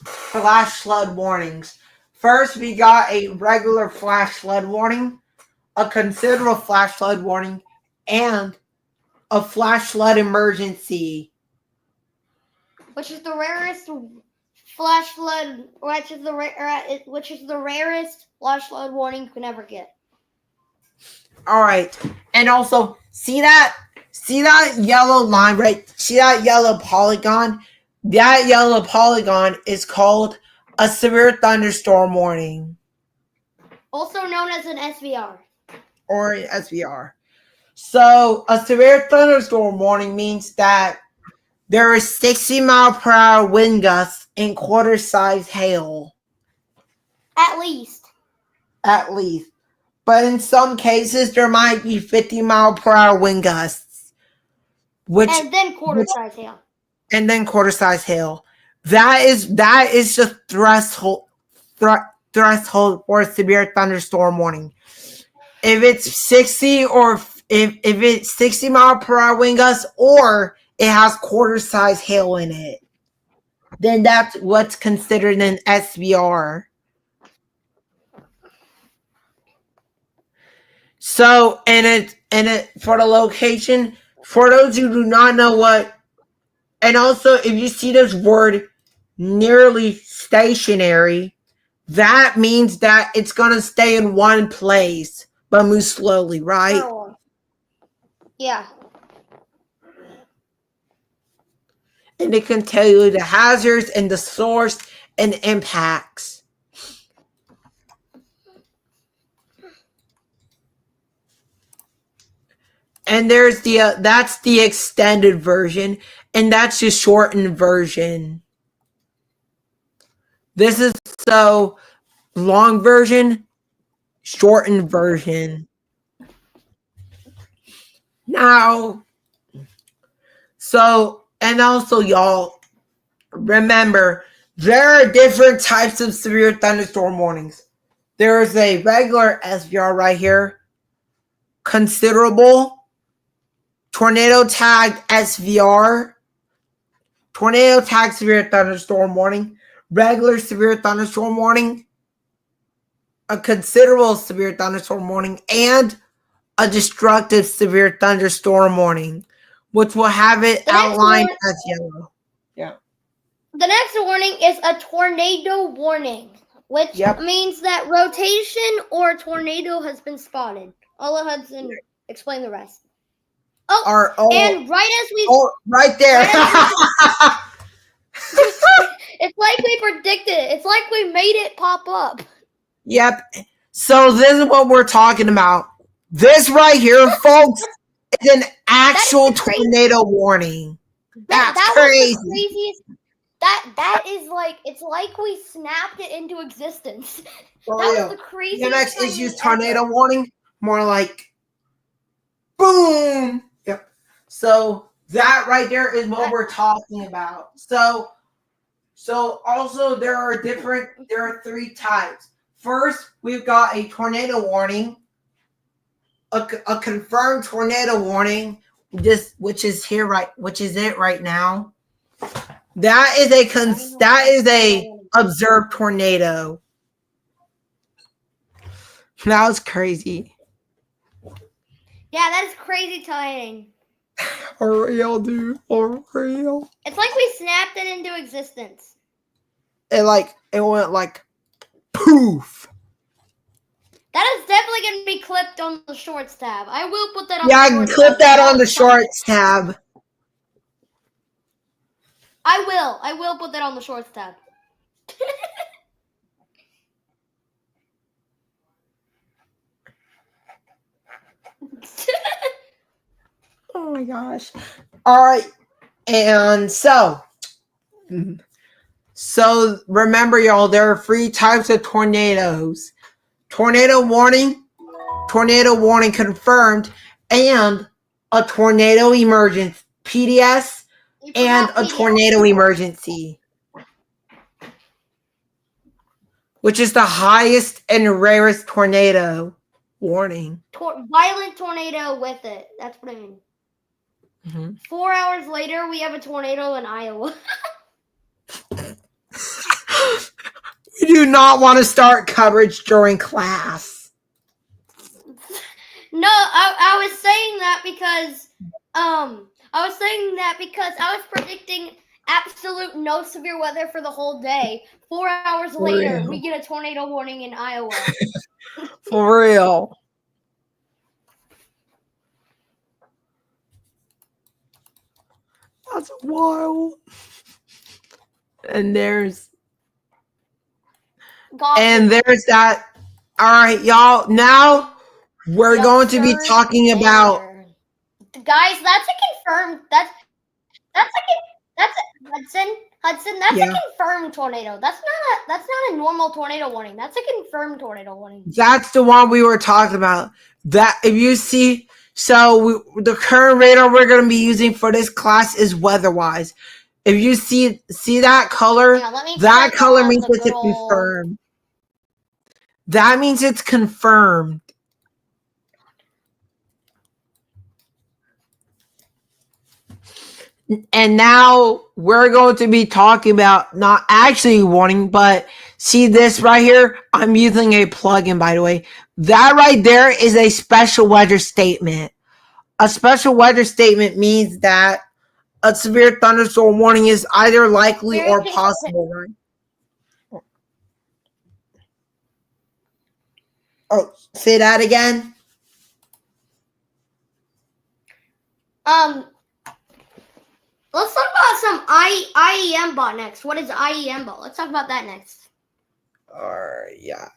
flash flood warnings. First, we got a regular flash flood warning, a considerable flash flood warning, and a flash flood emergency. Which is the rarest flash flood, which is the rarest flash flood warning you can ever get. All right, and also see that yellow line, right? See that yellow polygon? That yellow polygon is called a severe thunderstorm warning, Also known as an SVR. or an SVR. So a severe thunderstorm warning means that there is 60-mile-per-hour wind gusts and quarter-size hail. At least. At least. But in some cases, there might be 50-mile-per-hour wind gusts. And then quarter-size hail. And then quarter-size hail. That is the threshold for a severe thunderstorm warning. If it's 60 or if it's 60-mile-per-hour wind gusts or it has quarter-size hail in it, then that's what's considered an SVR. So, and it for the location, for those who do not know what, and also if you see this word nearly stationary, that means that it's gonna stay in one place but move slowly, right? Oh. Yeah. And it can tell you the hazards and the source and impacts. And there's that's the extended version, and that's the shortened version. This is so long version, shortened version. Now, so, and also y'all, remember, there are different types of severe thunderstorm warnings. There is a regular SVR right here, considerable, tornado tagged SVR, tornado tagged severe thunderstorm warning, regular severe thunderstorm warning, a considerable severe thunderstorm warning, and a destructive severe thunderstorm warning, which will have it outlined as yellow. Yeah. The next warning is a tornado warning, which means that rotation or tornado has been spotted. I'll let Hudson explain the rest. And right as we right there. It's like we predicted it. It's like we made it pop up. Yep. So this is what we're talking about. This right here, folks, is an actual tornado warning. That's crazy. Was the craziest. That is like, it's like we snapped it into existence. For that real. Was the craziest. The next issue's tornado warning. More like boom. Yep. So that right there is what we're talking about. So also there are three types. First, we've got a tornado warning, a confirmed tornado warning, which is it right now. That is a observed tornado. That was crazy. Yeah, that is crazy timing. For real, dude. For real. It's like we snapped it into existence. It went like poof. That is definitely going to be clipped on the shorts tab. I will put that on the the shorts tab. Yeah, I can clip that on the shorts tab. I will put that on the shorts tab. Oh my gosh. All right. And so remember, y'all, there are three types of tornadoes. Tornado warning confirmed, and a tornado emergency, PDS, and a tornado emergency, which is the highest and rarest tornado warning. Violent tornado with it. That's what I mean. Mm-hmm. 4 hours later, we have a tornado in Iowa. We do not want to start coverage during class. No, I was saying that because I was predicting absolute no severe weather for the whole day. 4 hours For later, real. we get a tornado warning in Iowa. For real. That's wild. And there's that. All right, y'all. Now we're going to be talking about. Guys, that's a confirmed. That's Hudson. That's a confirmed tornado. That's not a normal tornado warning. That's a confirmed tornado warning. That's the one we were talking about. That if you see, the current radar we're going to be using for this class is weather-wise. If you see that color, that color means it's confirmed. That means it's confirmed. And now we're going to be talking about not actually warning, but see this right here? I'm using a plugin, by the way. That right there is a special weather statement. A special weather statement means that a severe thunderstorm warning is either likely or possible, right? Oh, say that again. Let's talk about some IEM bot next. What is IEM bot? Let's talk about that next. Yeah.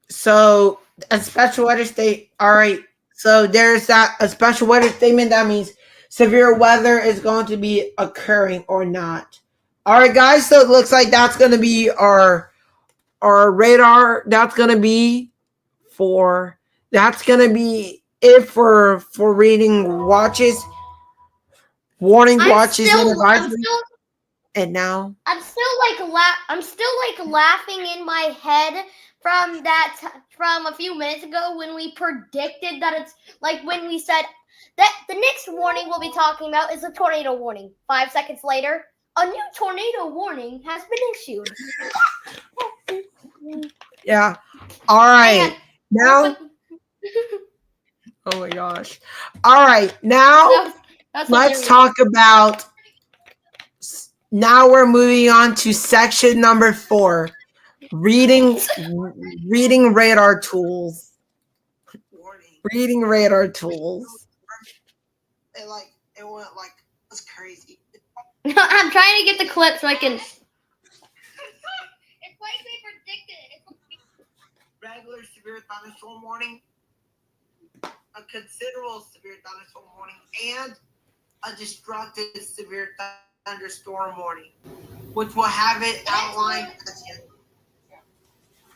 So a special weather state. All right. So there's a special weather statement. That means severe weather is going to be occurring or not. All right, guys. So it looks like that's going to be our radar. That's going to be it for reading watches. Warning watches and advisory. And now I'm still laughing in my head from a few minutes ago when we predicted that it's like when we said that the next warning we'll be talking about is a tornado warning. 5 seconds later, a new tornado warning has been issued. Yeah. All right. Now. Oh my gosh. All right. Now. Let's talk about. Now we're moving on to section number 4, reading radar tools. Reading radar tools. It went it's crazy. I'm trying to get the clip so I can. It's like we predicted. Regular severe thunderstorm warning, a considerable severe thunderstorm warning, and a destructive severe thunderstorm warning, which will have it outlined as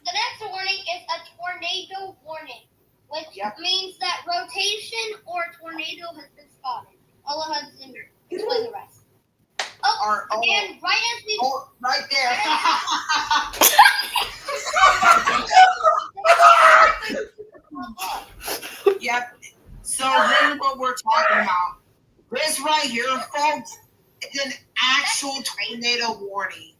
the next warning is a tornado warning, which means that rotation or tornado has been spotted. All of Hudson, explain the rest. And right as we right there. Yep. So really what we're talking about. This right here, folks, is an actual tornado warning.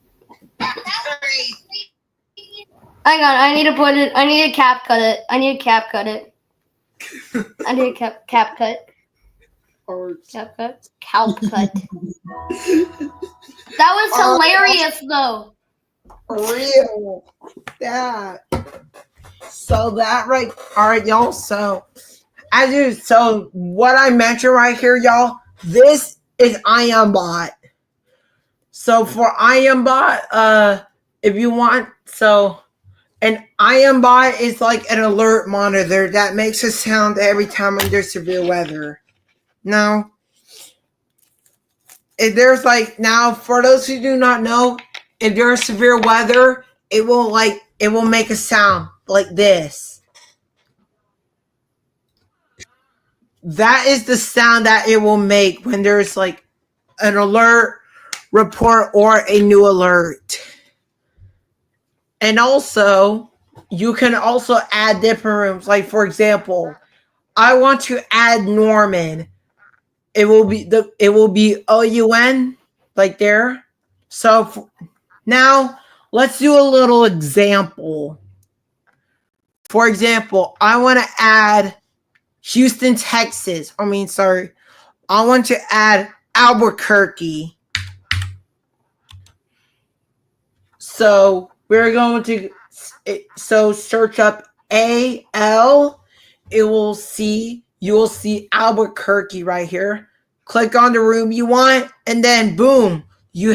Hang on, I need to cap cut it. I need a cap cut. Cap cut. That was hilarious, though. For real. That. So that right. All right, y'all. So what I mentioned right here, y'all, this is IMBot. So for IMBot, if you want, an IMBot is like an alert monitor that makes a sound every time when there's severe weather. Now, if there's now for those who do not know, if there's severe weather, it will make a sound like this. That is the sound that it will make when there's an alert, report, or a new alert. And also, you can also add different rooms. Like, for example, I want to add Norman. It will be OUN, like there. So now let's do a little example. For example, I want to add Houston, Texas. I want to add Albuquerque. So we're going to search up AL. You will see Albuquerque right here. Click on the room you want, and then boom, you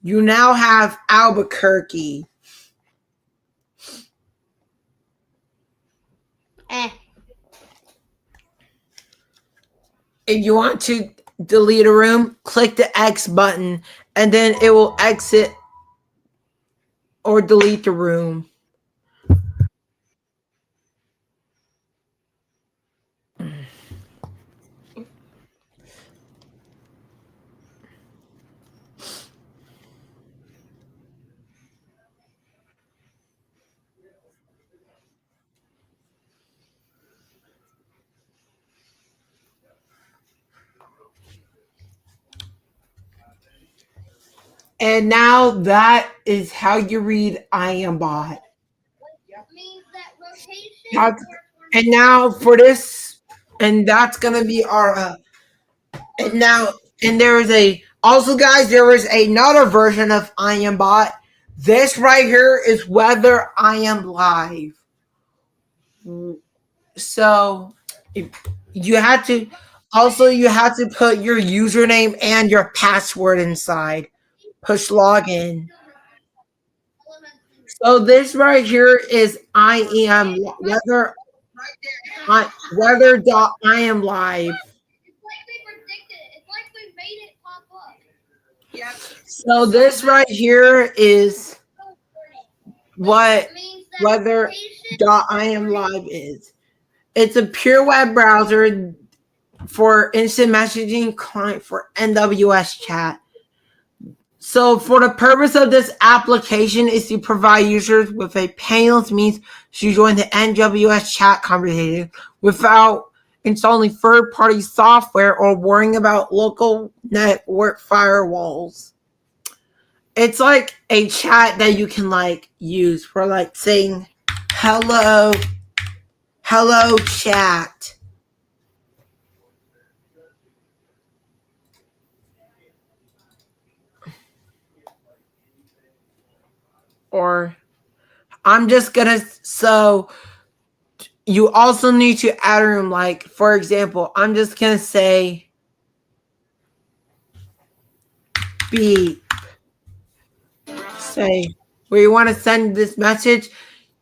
now have Albuquerque. If you want to delete a room, click the X button, and then it will exit or delete the room. And now that is how you read I am bot. And now for this, and that's gonna be our and there is also guys, there is another version of I am bot. This right here is whether I am live. So you have to put your username and your password inside. Push login. So this right here is I am whether I am live. So this right here is what whether I am live is. It's a pure web browser for instant messaging client for NWS chat. So for the purpose of this application is to provide users with a painless means to join the NWS chat conversation without installing third-party software or worrying about local network firewalls. It's like a chat that you can use for saying hello chat. Or I'm just gonna you also need to add a room, for example, I'm just gonna say beep. Say where you want to send this message.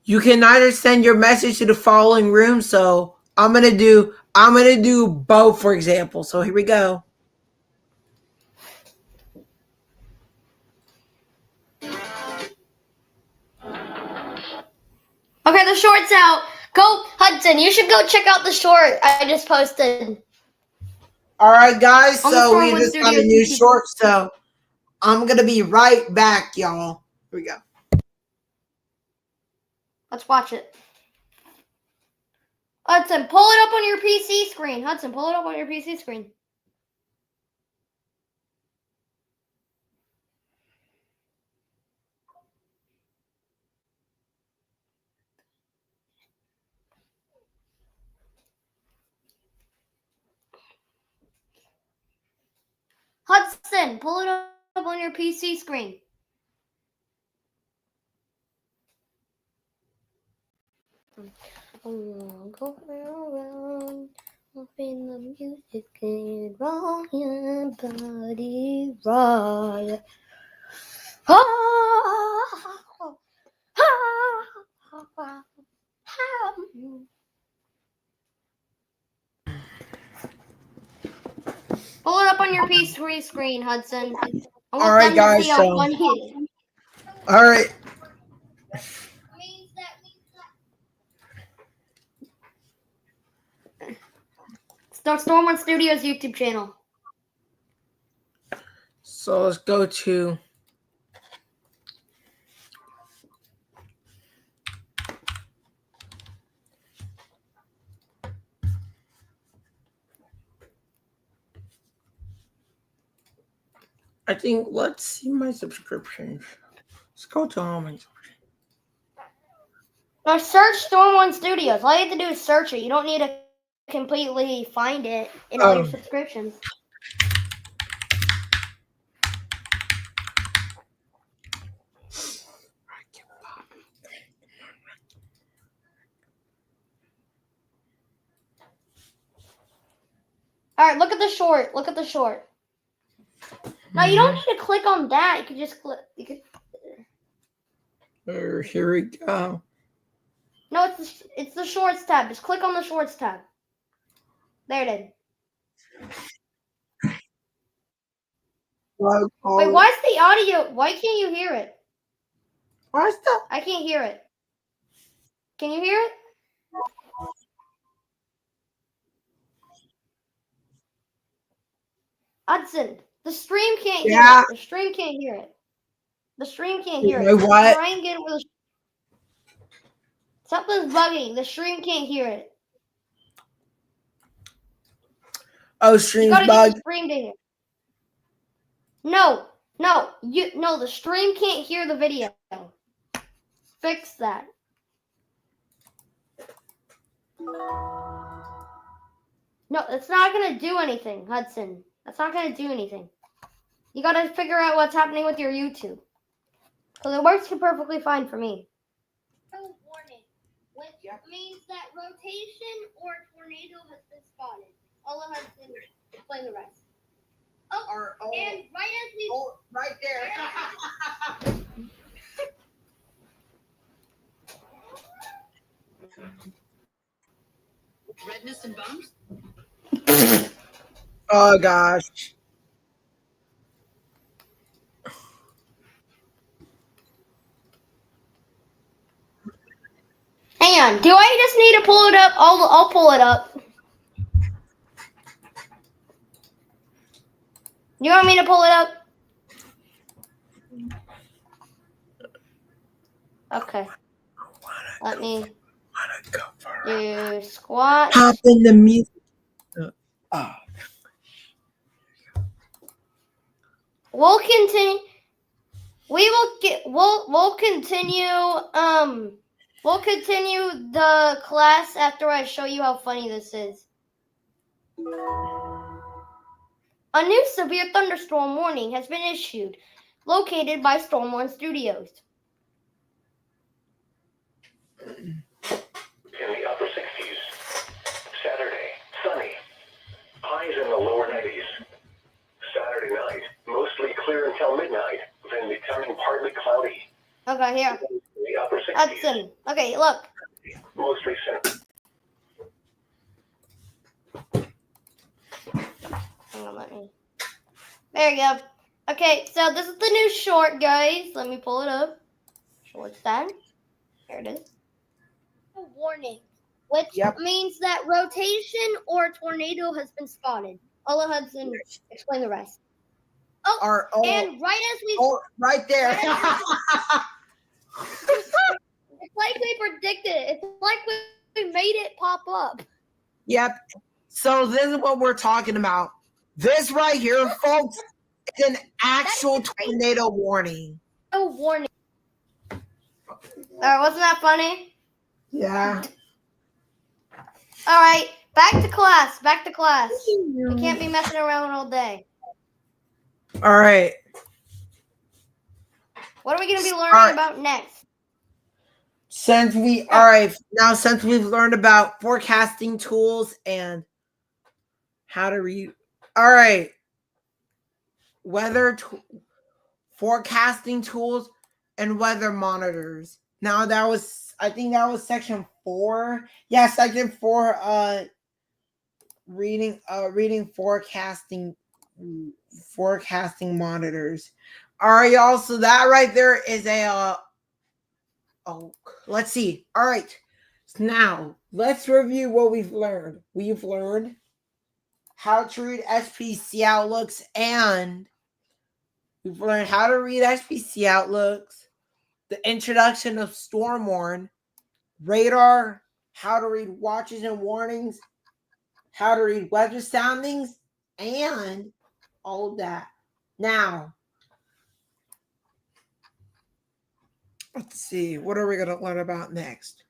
You can either send your message to the following room. So I'm gonna do both, for example. So here we go. Okay, the short's out. Go, Hudson. You should go check out the short I just posted. All right, guys. So we just got a new short. So I'm gonna be right back, y'all. Here we go. Let's watch it. Hudson, pull it up on your PC screen. Hudson, pull it up on your PC screen. Hudson, pull it up on your PC screen. Go around, hoping the music can roll your body right. Pull it up on your PC screen, Hudson. I want them to see how funny it is. All right. Stormwood Studios YouTube channel. So let's go to I think let's see my subscriptions. Let's go to all my subscriptions. Now search Stormwood Studios. All you have to do is search it. You don't need to completely find it in all your subscriptions. All right, look at the short. Look at the short. Now you don't need to click on that. You can just click. You can. Here we go. No, it's the shorts tab. Just click on the shorts tab. There it is. Wait, why is the audio? Why can't you hear it? Why is that? I can't hear it. Can you hear it? Hudson, the stream can't hear it. The stream can't hear it. The stream can't hear it. What? Try and get it with something's bugging. The stream can't hear it. Oh, stream's bugged. You gotta get the bugged. stream to hear. No, the stream can't hear the video. Fix that. No, it's not gonna do anything, Hudson. That's not gonna do anything. You gotta figure out what's happening with your YouTube. Because it works perfectly fine for me. Oh, warning. Which means that rotation or tornado has been spotted. All of Hudson, explain the rest. Oh, and right as we... Oh, right there. Redness and bumps? Oh, gosh. Hang on. Do I just need to pull it up? I'll pull it up. You want me to pull it up? Okay. Let me do squat. Pop in the music. Oh. We'll continue. We'll continue the class after I show you how funny this is. A new severe thunderstorm warning has been issued, located by Stormwarn Studios. In the upper 60s. Saturday, sunny. Highs in the lower 90s. Saturday night, mostly clear until midnight, then becoming partly cloudy. Okay, here. In the upper 60s. Hudson. Okay, look. Mostly sunny. Hang on, let me. There you go. Okay, so this is the new short, guys. Let me pull it up. Short's done. There it is. A warning, which means that rotation or tornado has been spotted. Ola Hudson, explain the rest. And right as we... Oh, right there. It's like we predicted it. It's like we made it pop up. Yep. So this is what we're talking about. This right here, folks, is an actual tornado warning. Oh, warning. Wasn't that funny? Yeah. All right, back to class. Back to class. We can't be messing around all day. All right. What are we going to be learning about next? Since we've learned about forecasting tools and how to read. All right. Forecasting tools and weather monitors. Now I think that was section 4. Yeah, section 4. Reading forecasting monitors. All right, y'all. So that right there is a. Let's see. All right. So now let's review what we've learned. We've learned how to read SPC outlooks, and we've learned how to read SPC outlooks, the introduction of Stormwarn, radar, how to read watches and warnings, how to read weather soundings, and all of that. Now, let's see. What are we going to learn about next?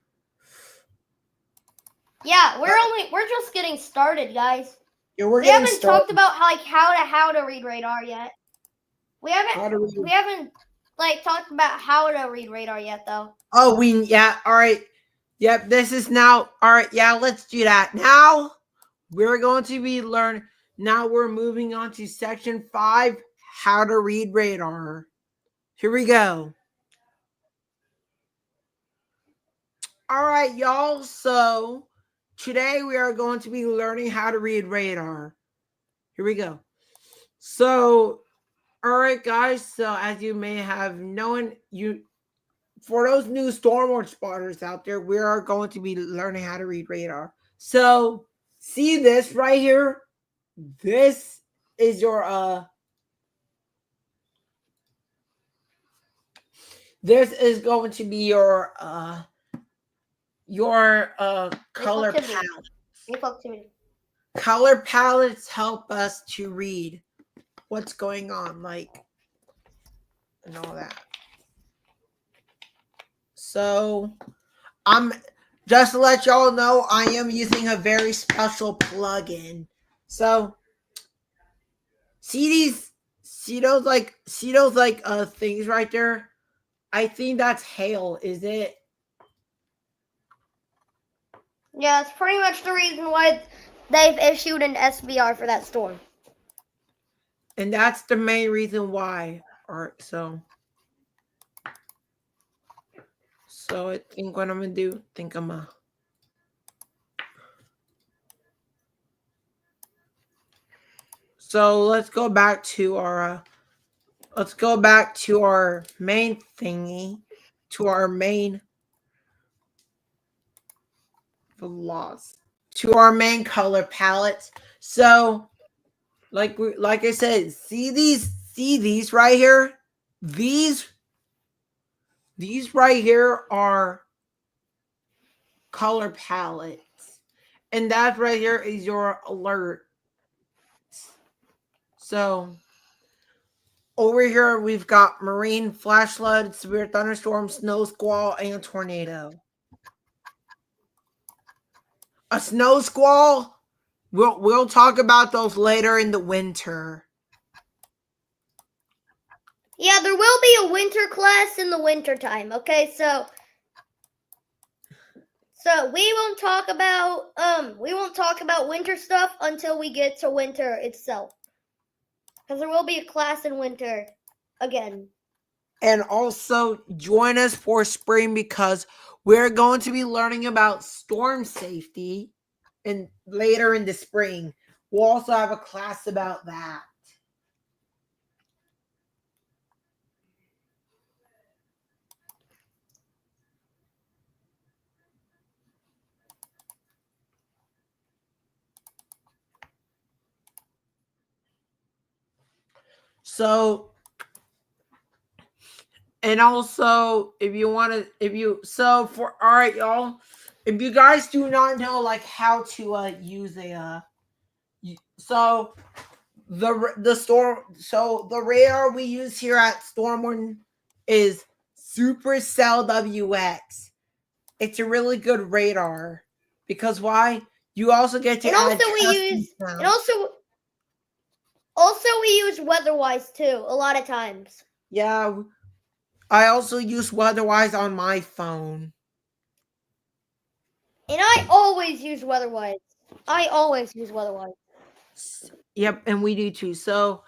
Yeah, we're just getting started, guys. Yeah, we haven't talked about how to read radar yet. We haven't talked about how to read radar yet, though. Oh, all right. Yep, this is now all right. Yeah, let's do that. Now we're going to be learning. Now we're moving on to section 5, how to read radar. Here we go. All right, y'all. So today we are going to be learning how to read radar. Here we go. So, all right, guys. So as you may have known, for those new stormward spotters out there, we are going to be learning how to read radar. So see this right here? This is your this is going to be your color palette. Color palettes help us to read what's going on, like, and all that. So I'm just to let y'all know, I am using a very special plugin. So see those things right there? I think that's hail, is it? Yeah, it's pretty much the reason why they've issued an SBR for that storm. And that's the main reason why. Alright, so I think what I'm gonna do, so let's go back to our main thingy, to our main color palettes. So like I said, see these right here? These right here are color palettes. And that right here is your alert. So over here we've got marine, flash flood, severe thunderstorm, snow squall, and tornado. A snow squall, we'll talk about those later in the winter. Yeah, there will be a winter class in the winter time. Okay, so we won't talk about winter stuff until we get to winter itself, because there will be a class in winter again. And also join us for spring, because we're going to be learning about storm safety, and later in the spring we'll also have a class about that. So, and also all right, y'all, if you guys do not know like how to use the radar we use here at Stormwind is Supercell WX. It's a really good radar, because why? You also get to also we use WeatherWise too a lot of times. Yeah, I also use WeatherWise on my phone. And I always use WeatherWise. Yep, and we do too. So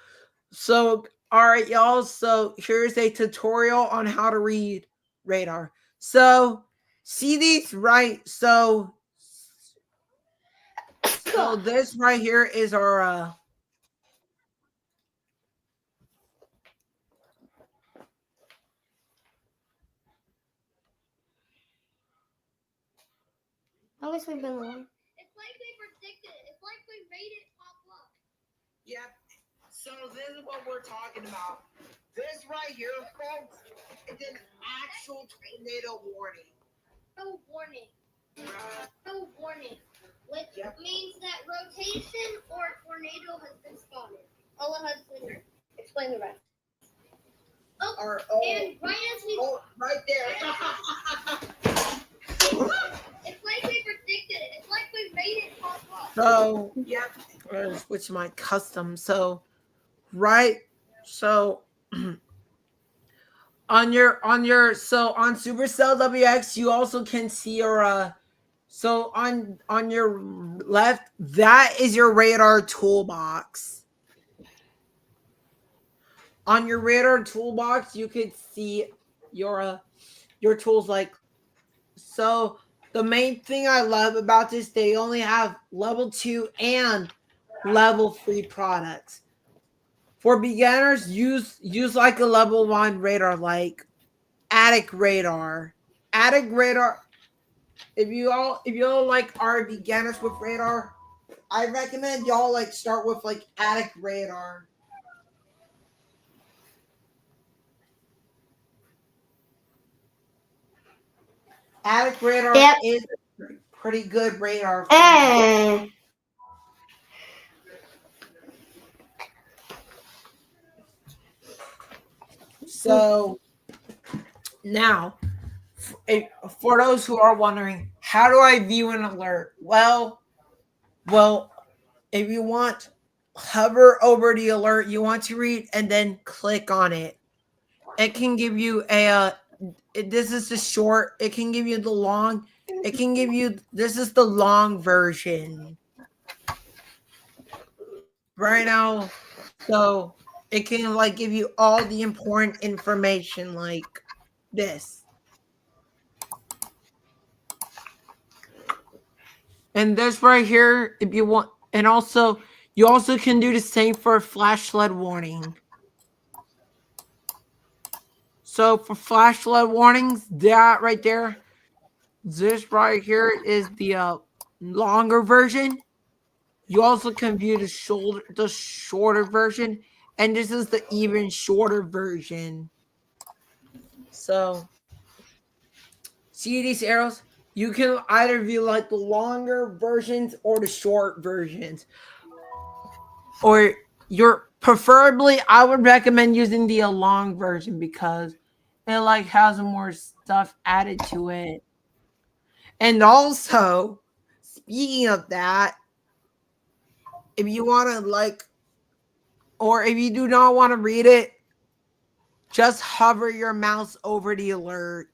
all right, y'all. So here's a tutorial on how to read radar. So see these right? So this right here is our How has we been long? It's like we predicted it. It's like we made it pop up. Yep. So this is what we're talking about. This right here, folks, is an actual tornado warning. No warning. No warning. Which means that rotation or tornado has been spotted. I'll let Hudson explain the rest. And right as we... right there. It's like we predicted it. It's like we made it pop up. So, yep. I'll switch my custom. So, right. So, on Supercell WX, you also can see your So on your left, that is your radar toolbox. On your radar toolbox, you could see your tools like so. The main thing I love about this, they only have level 2 and level 3 products. For beginners, use like a level 1 radar like attic radar. Attic radar. If you all like are beginners with radar, I recommend y'all like start with like attic radar. Attic radar Yep. is a pretty good radar. So now, for those who are wondering, how do I view an alert? Well, if you want, hover over the alert you want to read and then click on it. It can give you this is the short. It can give you the long. It can give you, this is the long version right now. So it can like give you all the important information like this. And this right here, if you want, and also you also can do the same for a flash flood warning. So for flash flood warnings, that right there, this right here is the longer version. You also can view the shorter version, and this is the even shorter version. So see these arrows? You can either view like the longer versions or the short versions. Or preferably I would recommend using the long version because it like has more stuff added to it. And also, speaking of that, if you want to like, or if you do not want to read it, just hover your mouse over the alerts.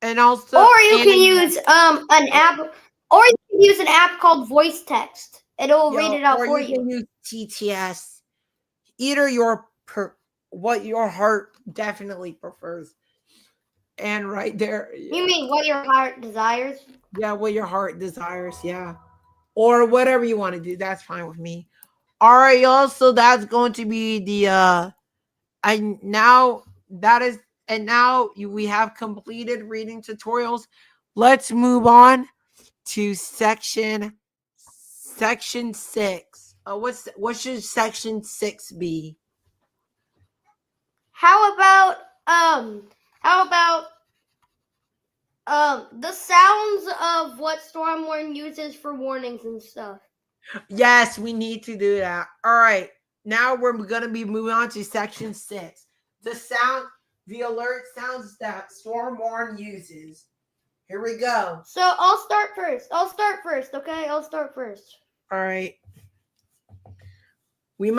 And also, or you can use an app, or you can use an app called Voice Text. It'll read it out or for you you. can use TTS. Either what your heart definitely prefers. And right there, You mean what your heart desires? yeah, what your heart desires, yeah. Or whatever you want to do, that's fine with me. All right, y'all. So that's going to be the we have completed reading tutorials. Let's move on to section 6. What should section 6 be? How about the sounds of what storm warning uses for warnings and stuff? Yes, we need to do that. All right. Now we're going to be moving on to section 6. The alert sounds that storm warn uses. Here we go. So I'll start first. Okay? I'll start first. All right. We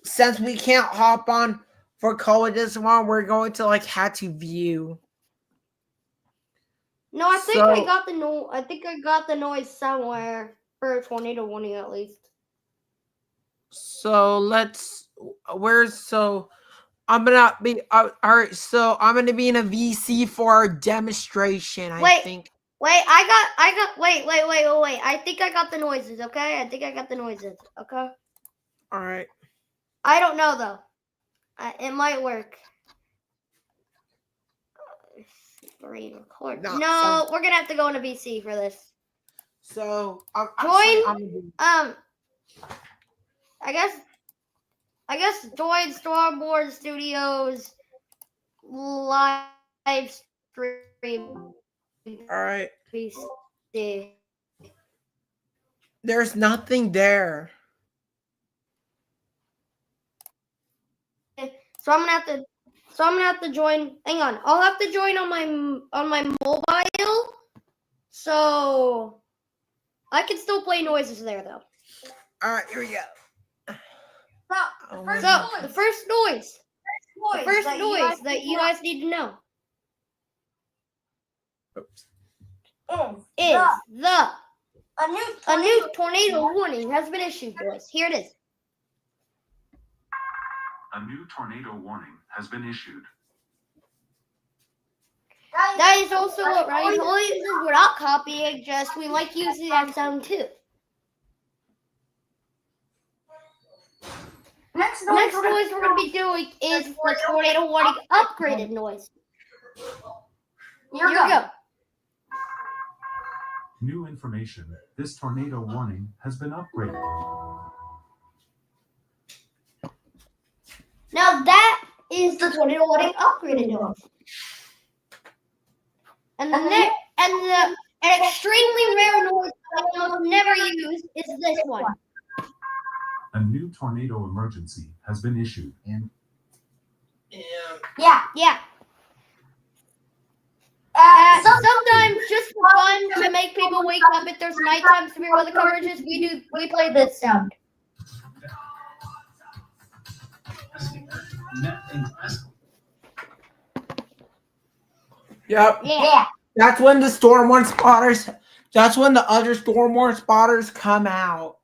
since we can't hop on for call this one, we're going to like have to view. No, I think I got the noise somewhere for a tornado warning at least. So I'm gonna be all right. So I'm gonna be in a VC for our demonstration. I think. Wait, wait. I think I got the noises, okay? Okay? All right. I don't know, though. It might work. Record. No, we're going to have to go into VC for this. So, I guess join Stormboard Studios live stream. all right. VC. There's nothing there. So I'm gonna have to join. Hang on, I'll have to join on my mobile. So I can still play noises there though. All right, here we go. The first noise. The first noise that you guys need to know is a new tornado warning has been issued, boys. Here it is. A new tornado warning has been issued. That is also what Ryan Holy uses. We're not copying, just we like using that sound too. Next noise we're going to be doing is the tornado warning upgraded noise. Here we go. New information. This tornado warning has been upgraded. Now that is the tornado warning upgraded noise. And an extremely rare noise that I almost never use is this one. A new tornado emergency has been issued. Yeah. Sometimes, just for fun, to make people wake up if there's nighttime severe weather coverages, we play this sound. Yep. Yeah. That's when the storm warning spotters. That's when the other storm warning spotters come out.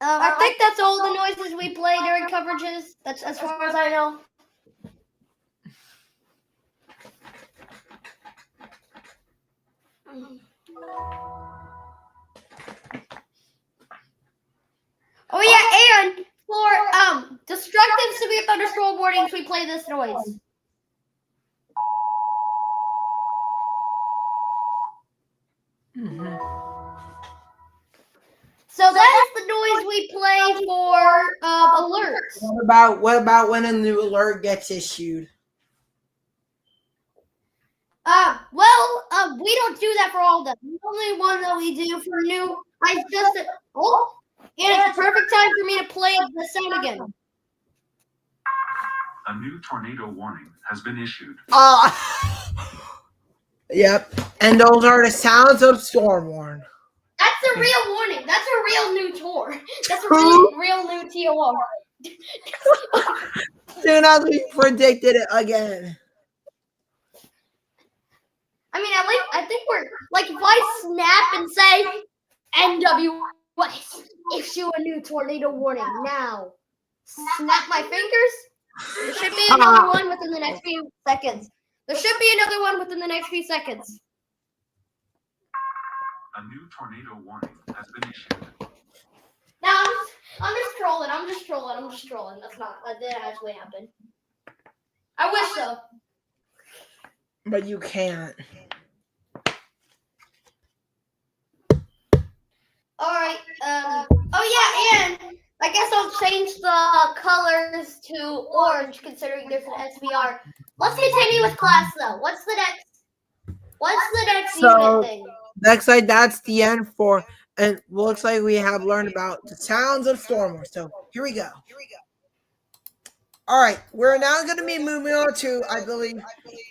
I think that's all the noises we play during coverages. That's as far as I know. Oh yeah, and for destructive severe thunderstorm warnings, we play this noise. So that is the noise we play for alerts. What about when a new alert gets issued? We don't do that for all of them. The only one that we do for new, and it's a perfect time for me to play the sound again. A new tornado warning has been issued. Yep. And those are the sounds of storm warn. That's a real warning. That's a real new tour. That's a real new TOR. Soon as we predicted it again. I mean, I think we're like, if I snap and say NWS issue a new tornado warning now, snap my fingers. There should be another one within the next few seconds. There should be another one within the next few seconds. A new tornado warning has been issued. Now I'm just trolling. That didn't actually happen. I wish so. But you can't. Alright, oh yeah, and I guess I'll change the colors to orange considering there's an SBR. Let's continue with class though. What's the next unit thing? Looks like that's the end for, and looks like we have learned about the sounds of storm warn. So here we go. All right, we're now going to be moving on to, I believe,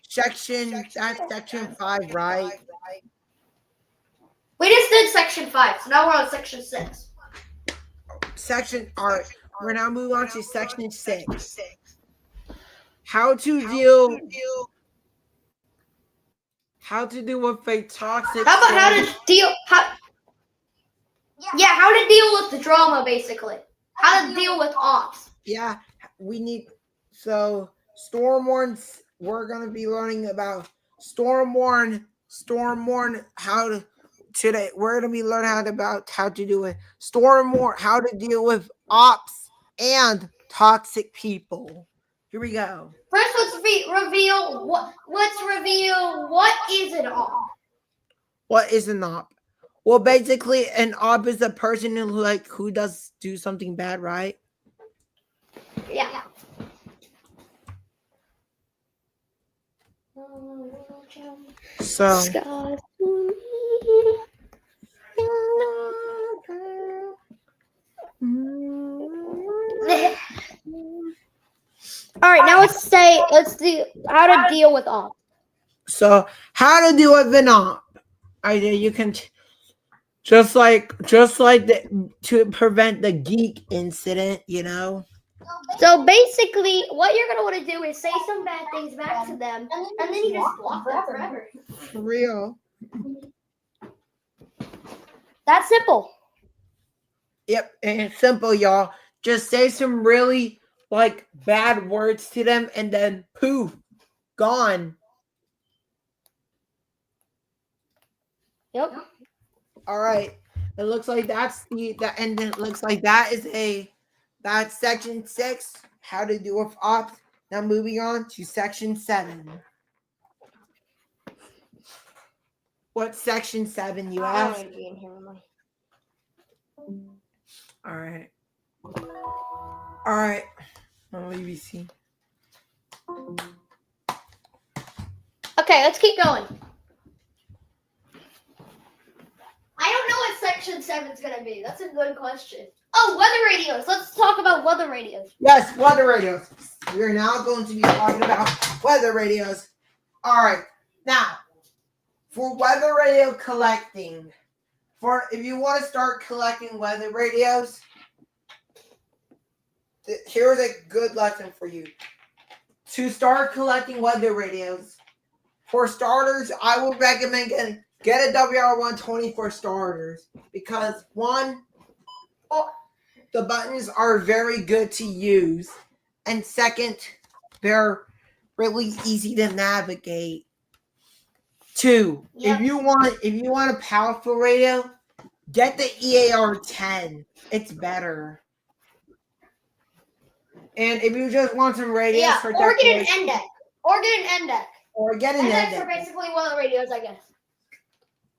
section 5, right? We just did section 5, so now we're on section 6. All right, we're now moving on to section 6. How to deal with a toxic. How to deal with the drama, basically. How to deal with ops. Yeah, we need, so storm warns, we're going to be learning about storm warn, today we're going to be learning about how to do it, storm warn, how to deal with ops and toxic people. Here we go. First, let's reveal what is an op. What is an op? Well, basically, an op is a person who does do something bad, right? Yeah. So. All right, now let's do how to deal with ops. So, how to deal with an op? You can Just like to prevent the geek incident, you know. So basically, what you're gonna want to do is say some bad things back to them, and then you just block them forever. For real. That's simple. Yep, and it's simple, y'all. Just say some really like bad words to them, and then poof, gone. Yep. All right. It looks like that's and it looks like that's section 6. How to do with ops. Now moving on to section 7. What's section 7, you I don't ask? want to be in here, am I? All right. All right. I'll leave you see. Okay, let's keep going. I don't know what section 7 is gonna be. That's a good question. Oh, weather radios. Let's talk about weather radios. Yes, weather radios. We are now going to be talking about weather radios. All right. Now, for weather radio collecting, if you want to start collecting weather radios, here's a good lesson for you. To start collecting weather radios, for starters, I would recommend get a WR120 for starters because one, the buttons are very good to use, and second, they're really easy to navigate. 2, Yep. if you want a powerful radio, get the EAR10. It's better. And if you just want some radios for or get an decoration, NDEC. Or get an NDEC. or get an NDECs NDEC. are basically weather radios, I guess.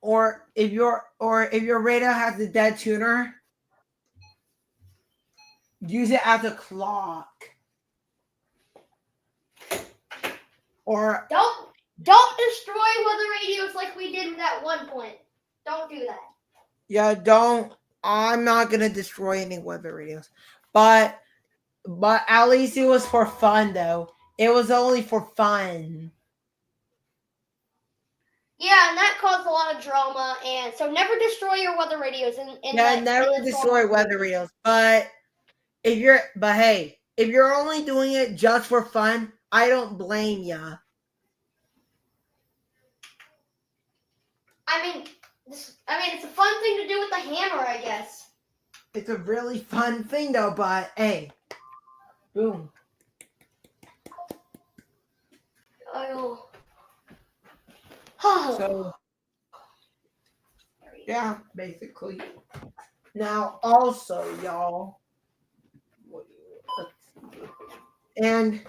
Or if your radio has a dead tuner, use it as a clock. Or Don't destroy weather radios like we did at one point. Don't do that. yeah, don't. I'm not gonna destroy any weather radios, but at least it was for fun though. It was only for fun. Yeah, and that caused a lot of drama, and so never destroy your weather radios. Never destroy weather radios. But if you're only doing it just for fun, I don't blame ya. I mean, it's a fun thing to do with the hammer, I guess. It's a really fun thing though. But hey, boom. Oh. So yeah, basically. Now also, y'all, and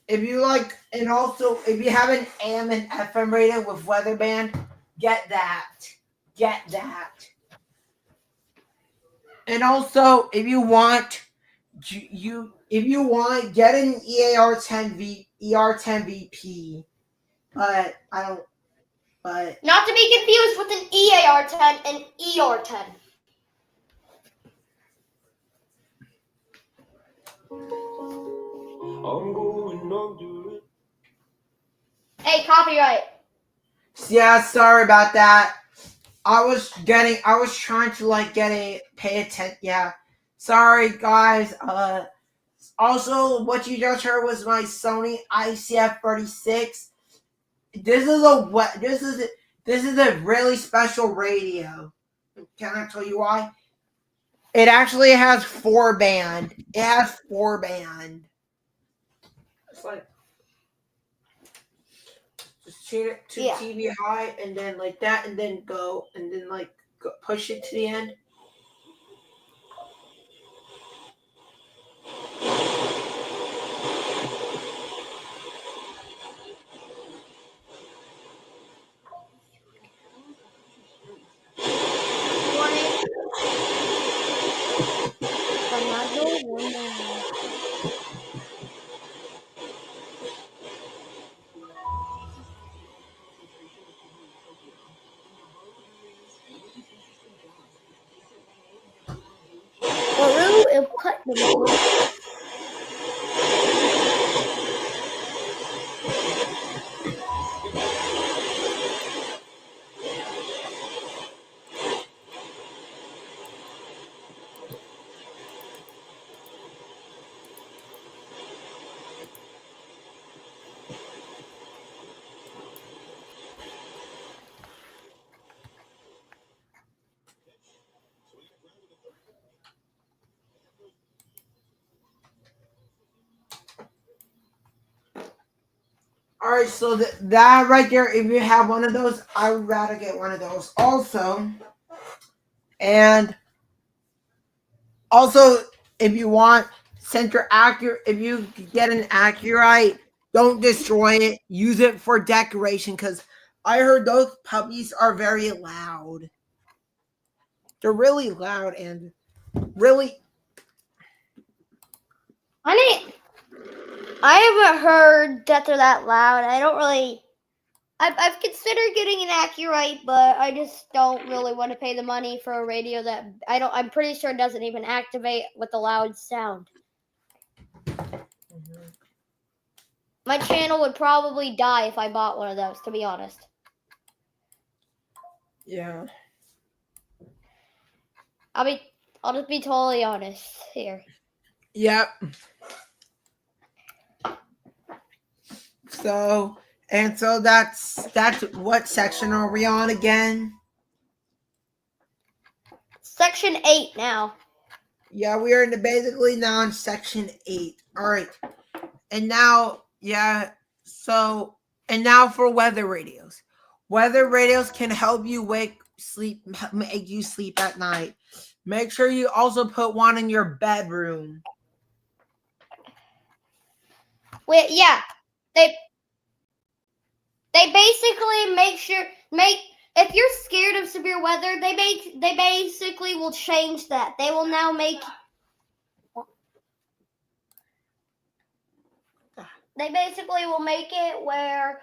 if you like, and also if you have an AM and FM radio with weather band, get that. And also, if you want, get an ER10 VP. But I don't. But Not to be confused with an EAR10 and ER10. I'm going under it. Hey, copyright. yeah, sorry about that. I was trying to pay attention. Yeah, sorry guys. Also, what you just heard was my Sony ICF36. This is a really special radio. Can I tell you why? It actually has 4-band. It's like just tune it to TV high and then like that and then go push it to the end. All right, so that right there, if you have one of those, I would rather get one of those also. And also, if you want center accurate, if you get an accurate, don't destroy it. Use it for decoration because I heard those puppies are very loud. They're really loud and really. I haven't heard that they're that loud. I don't really. I've considered getting an Accurite, but I just don't really want to pay the money for a radio that I'm pretty sure doesn't even activate with a loud sound. My channel would probably die if I bought one of those, to be honest. Yeah. I'll just be totally honest here. Yep. So that's what section are we on again? Section 8 now. Yeah, we are basically now in section 8. All right. And now, and now for weather radios. Weather radios can help you make you sleep at night. Make sure you also put one in your bedroom. Wait, yeah. They basically if you're scared of severe weather, they basically will change that. They will now make it where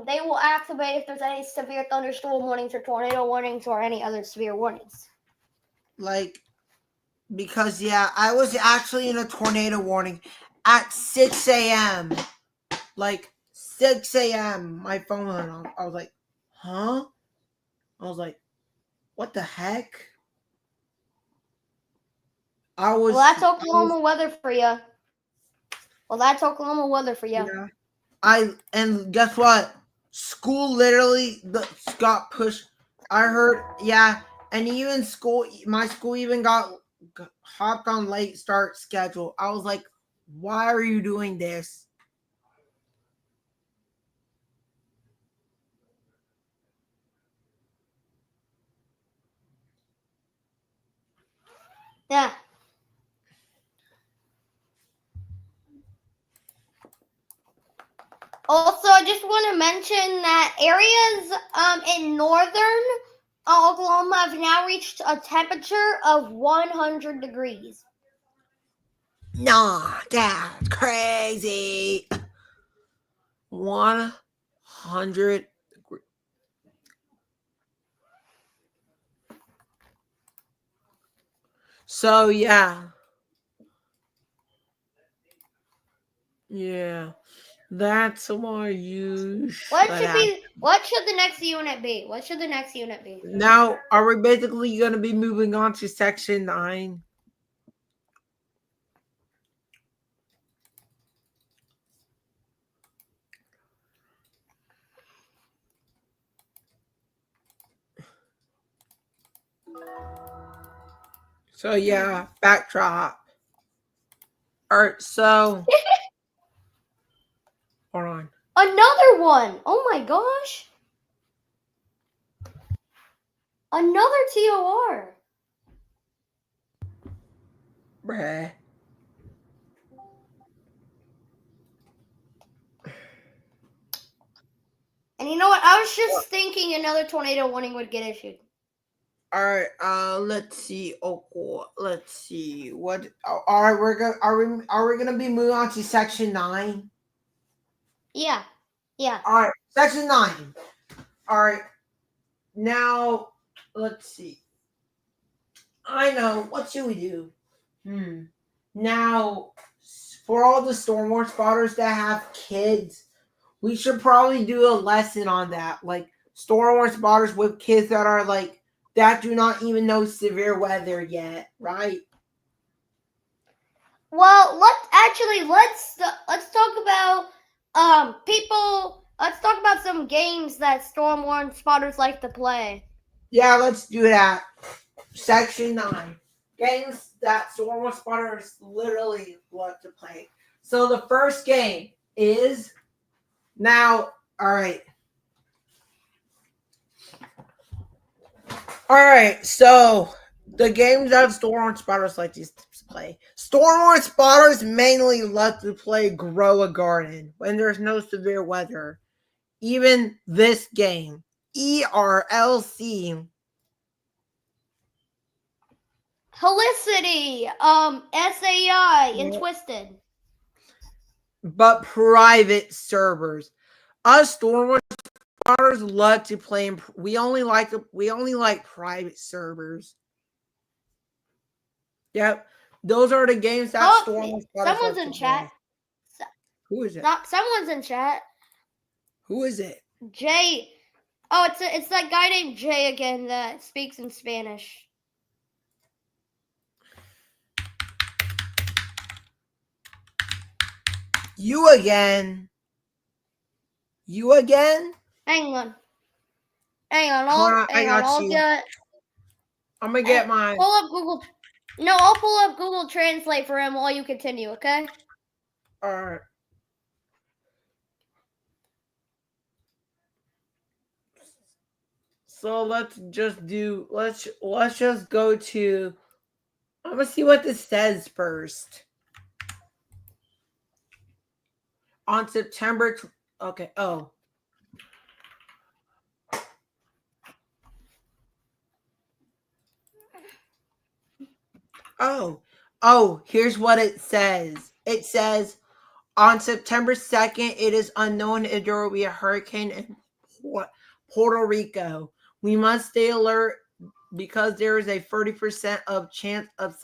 they will activate if there's any severe thunderstorm warnings or tornado warnings or any other severe warnings. Because I was actually in a tornado warning at 6 a.m. 6 a.m. My phone went off. I was like, huh? I was like, what the heck? Well, that's Oklahoma weather for you. Yeah. And guess what? School literally got pushed. I heard, and even my school even got hopped on late start schedule. I was like, why are you doing this? Yeah. Also, I just want to mention that areas in northern Oklahoma have now reached a temperature of 100 degrees. Nah, that's crazy. 100 degrees. So yeah. That's why you What should the next unit be? Now, are we basically going to be moving on to section 9? So backdrop. All right, so hold on. Another one. Oh my gosh. Another TOR. Bruh. And you know what? I was just thinking another tornado warning would get issued. All right, let's see. Let's see. What? All right, are we gonna be moving on to section 9? Yeah. All right, section 9. All right. Now, let's see. I know. What should we do? Now, for all the stormwater spotters that have kids, we should probably do a lesson on that. Like stormwater spotters with kids that are that do not even know severe weather yet, right? Well, let's talk about people. Let's talk about some games that stormwater spotters like to play. Yeah, let's do that. Section 9. Games that stormwater spotters literally love to play. So the first game is Now, all right. All right, so the games that Stormhorn Spotters like to play. Stormhorn Spotters mainly love to play Grow a Garden when there's no severe weather. Even this game, ERLC. Helicity, SAI, and Twisted. But private servers. Us Stormhorn Spotters love to play. We only like private servers. Yep, those are the games that Stormhorn Spotters someone's love in to chat. play. Who is it? Someone's in chat. Who is it? Jay. Oh, it's that guy named Jay again that speaks in Spanish. You again? You again? Hang on. Hang on. I got you. I'm gonna get mine. Pull up Google. No, I'll pull up Google Translate for him while you continue, okay? All right. So let's just go to. I'm gonna see what this says first. On September. Okay. Oh, here's what it says. It says on September 2nd, it is unknown if there will be a hurricane in Puerto Rico. We must stay alert because there is a 30% of chance of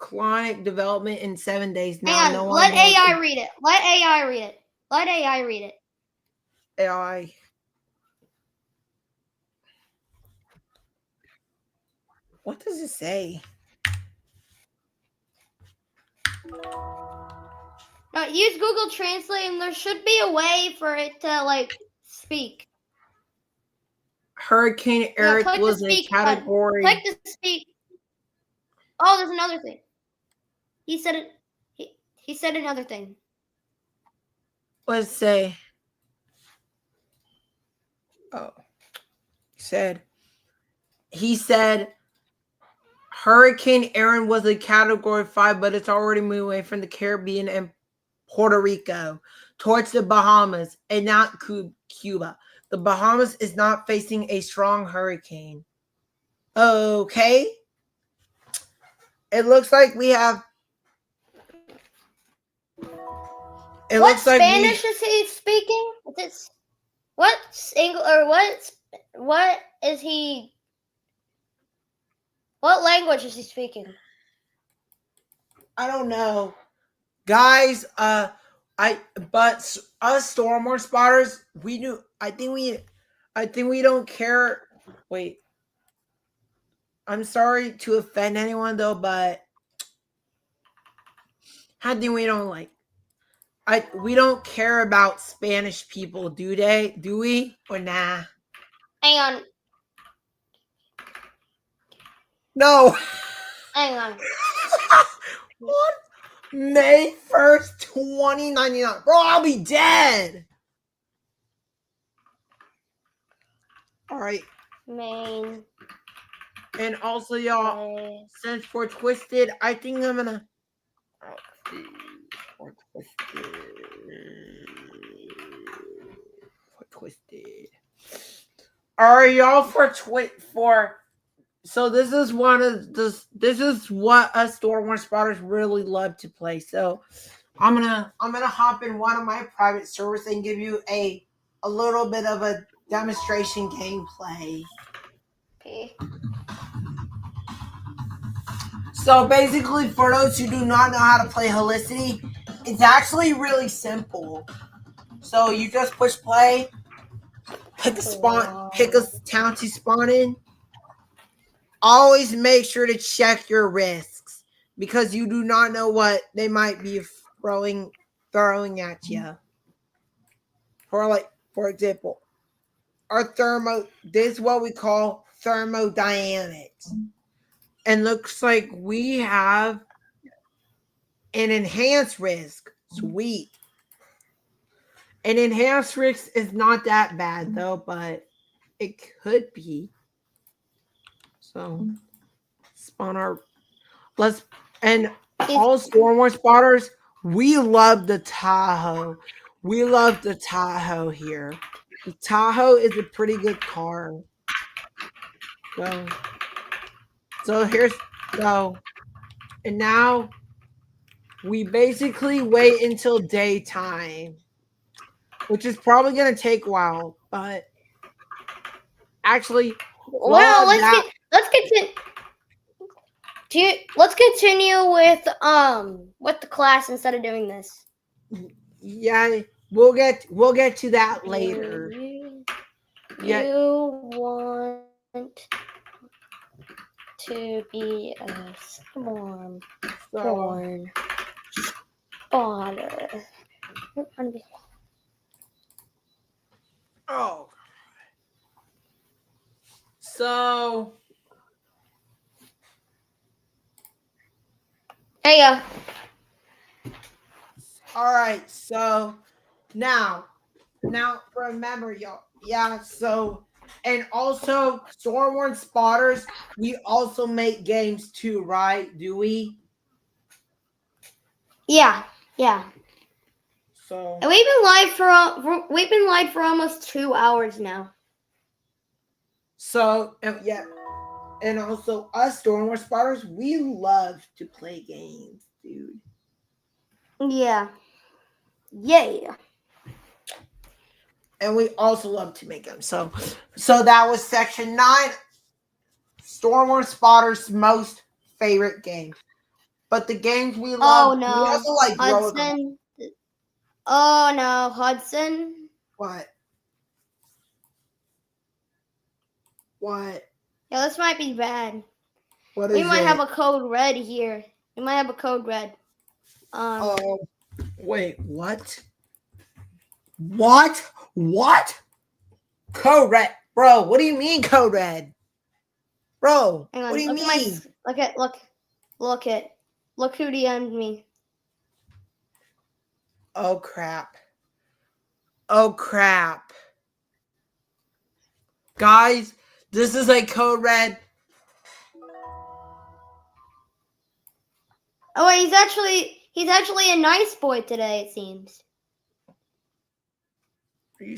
cyclonic development in 7 days. Now, Hang on, let AI read it. Let AI read it. Let AI read it. AI. What does it say? Now, use Google Translate, and there should be a way for it to speak. Hurricane Eric was a category. Click to speak. Oh, there's another thing. He said it. He said another thing. What does it say? Oh, he said Hurricane Aaron was a category 5, but it's already moved away from the Caribbean and Puerto Rico towards the Bahamas and not Cuba. The Bahamas is not facing a strong hurricane. Okay. It looks like we have. What Spanish is he speaking? What English or what is he? What language is he speaking? I don't know, guys. But us Stormhorn Spotters, we do. I think we don't care. Wait. I'm sorry to offend anyone though, but I think we don't we don't care about Spanish people, do they? Do we? Or nah? Hang on. No. Hang on. What? May 1st, 2099. Bro, I'll be dead. All right. Main. And also, y'all, since for Twisted, I think I'm gonna. For Twisted. All right, y'all, so this is this is what us Stormhorn Spotters really love to play. So I'm gonna hop in one of my private servers and give you a little bit of a demonstration gameplay. Okay. So basically, for those who do not know how to play Helicity, it's actually really simple. So you just push play, pick a town to spawn in. Always make sure to check your risks because you do not know what they might be throwing at you. For example, this is what we call thermodynamics. And looks like we have an enhanced risk. Sweet. An enhanced risk is not that bad though, but it could be. So spawn our and all Stormward spotters, we love the Tahoe. We love the Tahoe here. The Tahoe is a pretty good car. So and now we basically wait until daytime, which is probably gonna take a while, but actually, Well, let's continue with the class instead of doing this. yeah, we'll get to that later. You want to be a storm spotter. Oh. So There you go. all right, so now remember y'all. Yeah, so and also Stormborn spotters, we also make games too, right? Do we? Yeah. So And we've been live for almost 2 hours now. So yeah, and also us Stormborn spotters, we love to play games, dude. Yeah. And we also love to make them. So that was section 9. Stormborn spotters' most favorite games. But the games we love, Oh no, we also like Hudson. Oh no, Hudson. What? Yeah, this might be bad. What is We might it? have a code red here. We might have a code red. Oh, wait, what? What? Code red, bro. What do you mean code red, bro? Hang on, What do you mean? Look who DM'd me. Oh crap! Guys, this is a code red. Oh wait, he's actually a nice boy today, it seems. Are you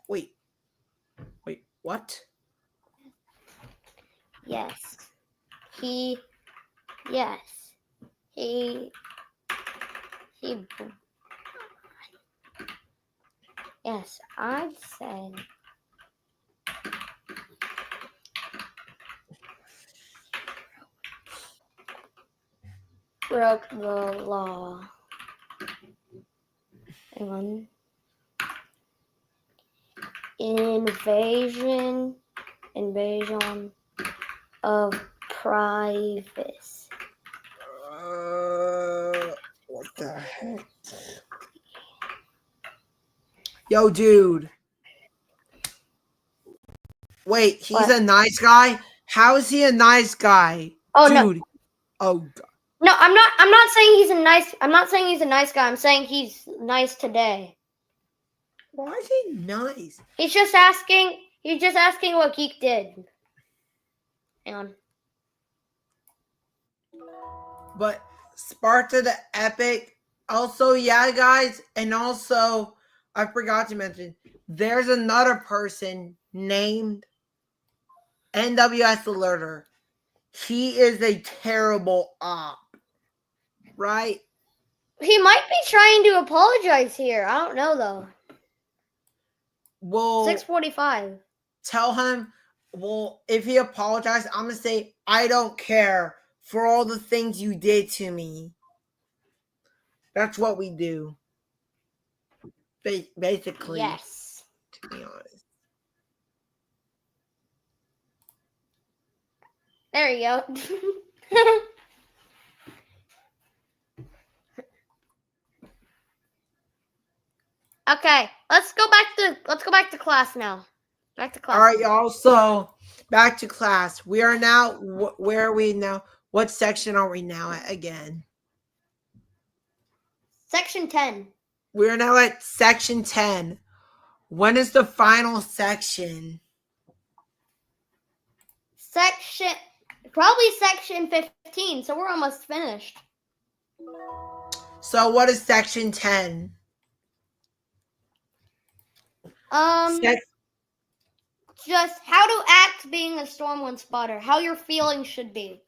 wait, what? Yes, I said. Broke the law. Hang on. Invasion of privacy. What the heck? Yo, dude. Wait, he's What? a nice guy? How is he a nice guy? Oh dude. no. Oh god. No, I'm not saying he's a nice guy. I'm saying he's nice today. Why is he nice? He's just asking what Geek did. Hang on. But Sparta the Epic. Also, yeah, guys, and also I forgot to mention there's another person named NWS Alerter. He is a terrible op. Right? He might be trying to apologize here. I don't know though. Well, 6:45. Tell him, well, if he apologizes, I'm going to say, I don't care for all the things you did to me. That's what we do. Basically. Yes. To be honest. There you go. Okay, let's go back to class now. Back to class. All right, y'all. So back to class. We are now. Where are we now? What section are we now at again? Section 10. we're now at section 10. When is the final section? Probably section 15, so we're almost finished. So what is section 10? Just how to act being a Storm 1 spotter, how your feelings should be.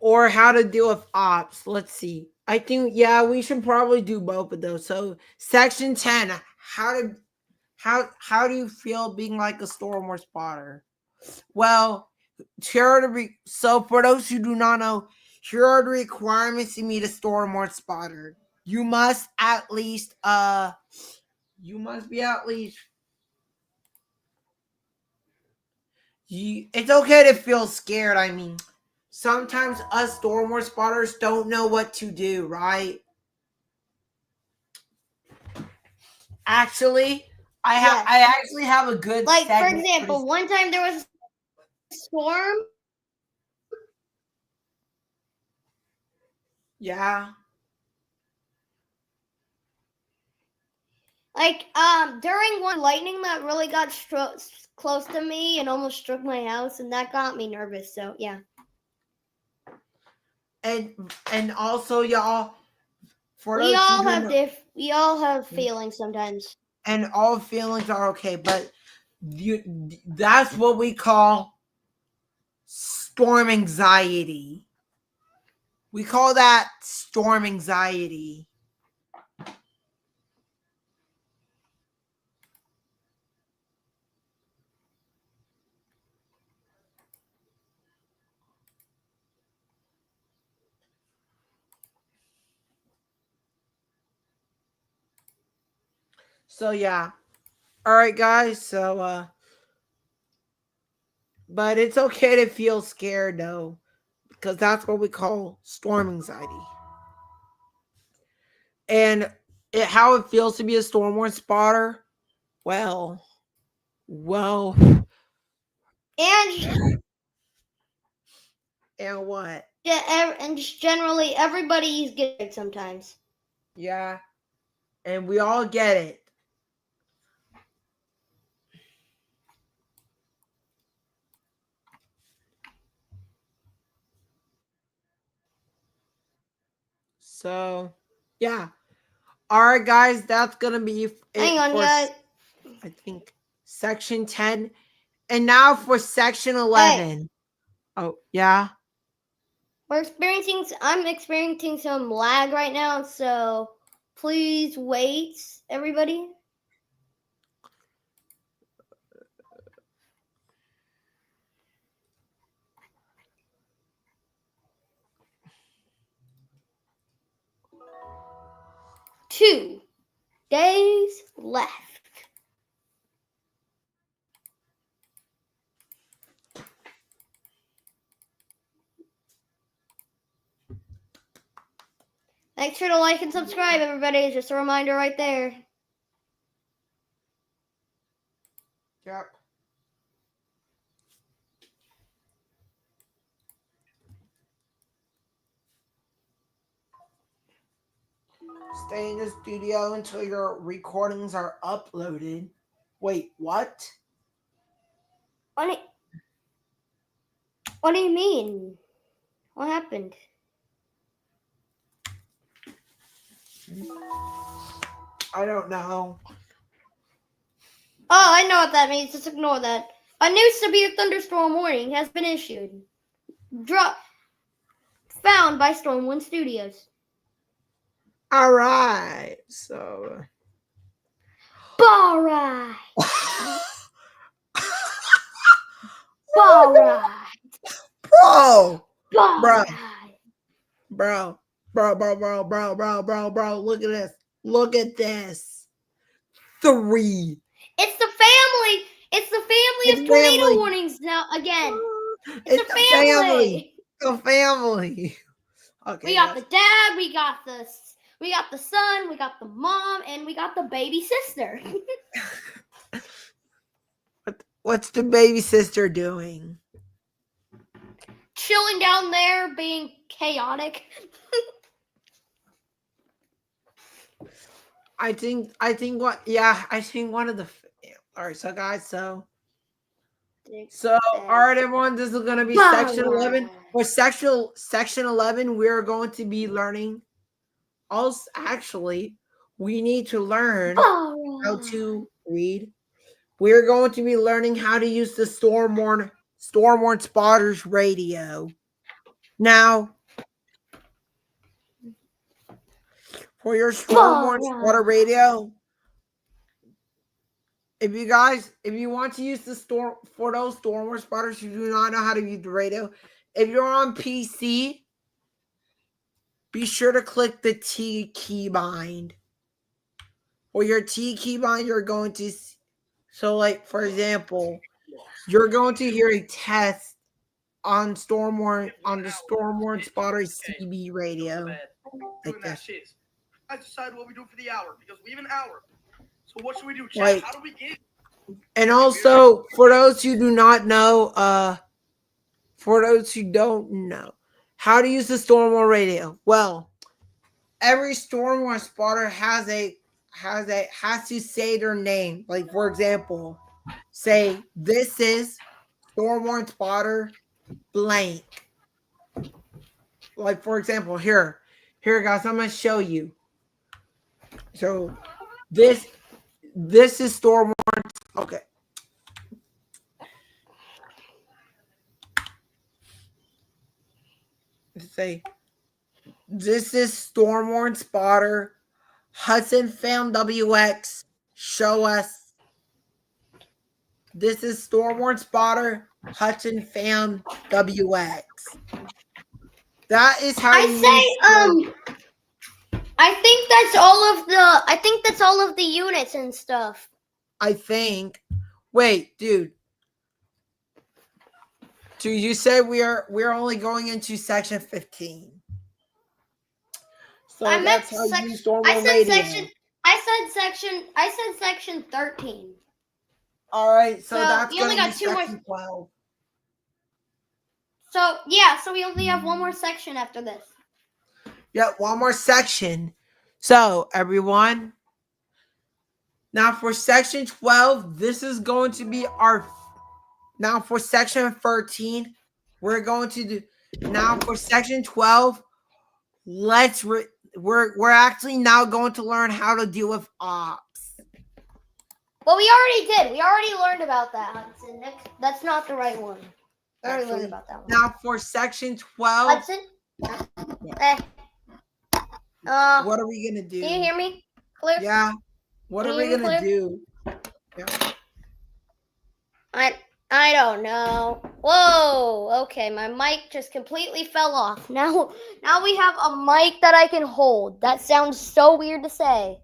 Or how to deal with ops. Let's see. I think, yeah, we should probably do both of those. So section 10, how do you feel being like a Storm War spotter? Well, so for those who do not know, here are the requirements to meet a Storm War spotter. You must at least it's okay to feel scared. I mean, sometimes us Storm War spotters don't know what to do, right? Actually, I actually have a good Like, for segment example, one time there was a storm. Yeah. Like, during one lightning that really got close to me and almost struck my house, and that got me nervous. So yeah. And also, y'all, We all have feelings sometimes. And all feelings are okay, but that's what we call storm anxiety. We call that storm anxiety. So yeah. All right, guys. So but it's okay to feel scared though, because that's what we call storm anxiety. And how it feels to be a storm warning spotter, well, And what? and just generally, everybody's good sometimes. Yeah, and we all get it. So, yeah. All right, guys, that's gonna be it. Hang on, guys. I think section 10, and now for section 11. Hey. Oh, yeah. I'm experiencing some lag right now, so please wait, everybody. Two days left. Make sure to like and subscribe, everybody. Just a reminder right there. Yep. Stay in the studio until your recordings are uploaded. Wait, what? What do you mean? What happened? I don't know. Oh, I know what that means. Just ignore that. A new severe thunderstorm warning has been issued. Found by Storm 1 Studios. All right. So. Ball ride. Ball ride. Bro. Bro. Bro. Look at this. Look at this. 3. It's the family. It's the family of tornado warnings now again. It's the family. The family. Okay. We got the dad. We got the son. We got the mom, and we got the baby sister. What's the baby sister doing? Chilling down there, being chaotic. I think one of the. All right, so guys, so all right, everyone, this is gonna be section 11. For section 11, we're going to be learning. Also, actually, we need to learn how to read. We're going to be learning how to use the Stormborn Spotters radio. Now, for your Stormborn Spotter radio, if you want to use for those Stormborn Spotters who do not know how to use the radio, if you're on PC, be sure to click the T keybind. For your T keybind, you're going to, so like, for example, you're going to hear a test on the Stormborn Spotter CB radio. Like this. I decide what we do for the hour because we have an hour. So what should we do, Chad? Like, how do we get? And also, for those who do not know, for those who don't know how to use the Stormborn radio, well, every Stormborn spotter has to say their name. Like, for example, say this is Stormborn spotter blank. Like, for example, here guys, I'm gonna show you. So this is Stormborn. Okay. Say this is Stormborn spotter HudsonPhamWX. Show us. This is Stormborn spotter HudsonPhamWX. That is how I think that's all of the units and stuff. I think. Wait, dude. So you said we're only going into section 15. So that's how you use Stormborn radio. I said section 13. All right, so that's we only got 2 more. 12. So yeah, so we only have one more section after this. Yeah, one more section. So everyone, now for section 12, this is going to be our. Now for section 13, we're going to do. Now for section 12, we're actually now going to learn how to deal with ops. Well, we already did. We already learned about that, Hudson. That's not the right one. I already learned about that one. Now for section 12, Hudson. what are we gonna do? Can you hear me? Clear? Yeah. What are we gonna do? Yeah. I don't know. Whoa. Okay, my mic just completely fell off. Now we have a mic that I can hold. That sounds so weird to say.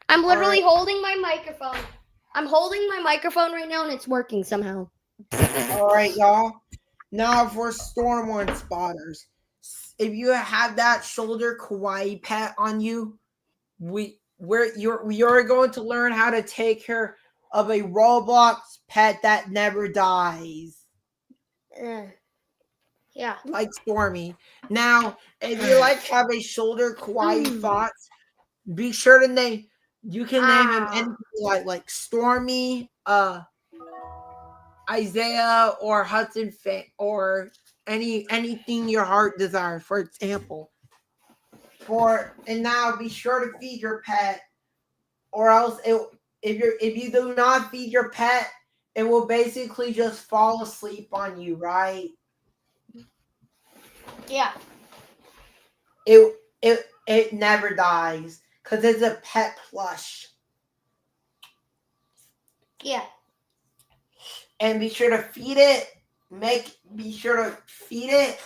I'm literally holding my microphone. I'm holding my microphone right now, and it's working somehow. All right, y'all. Now for Stormborn spotters, if you have that shoulder kawaii pet on you, you're going to learn how to take care of a Roblox pet that never dies. Yeah. Like Stormy. Now, if you have a shoulder kawaii thoughts, be sure to name. You can name him anything like Stormy, Isaiah, or Hudson, or anything your heart desires. For example, and now be sure to feed your pet, or else if you do not feed your pet, it will basically just fall asleep on you, right? Yeah. It never dies because it's a pet plush. Yeah. And be sure to feed it. Be sure to feed it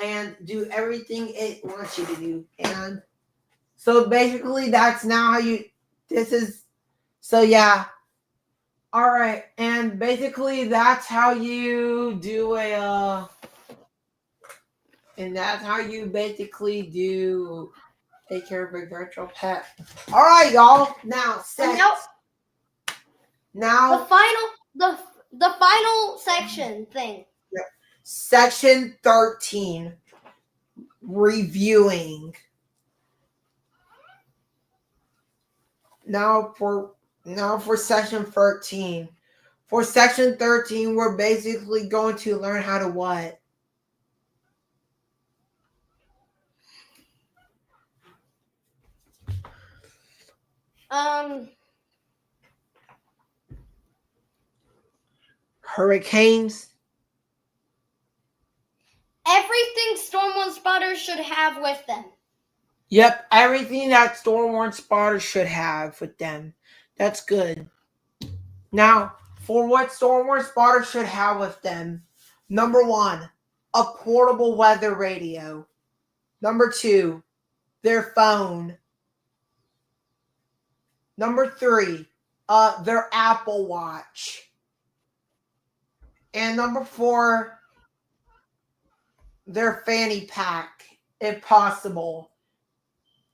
and do everything it wants you to do. And so basically that's now how yeah. All right. And basically that's how you do and that's how you basically take care of a virtual pet. All right, y'all. Now, the final section thing. Yeah. Section 13, reviewing. Now for section 13. For section 13, we're basically going to learn how to what? Hurricanes. Everything Storm One spotters should have with them. Yep, everything that storm warning spotters should have with them. That's good. Now, for what storm warning spotters should have with them. Number 1, a portable weather radio. Number 2, their phone. Number 3, their Apple Watch. And number 4, their fanny pack, if possible.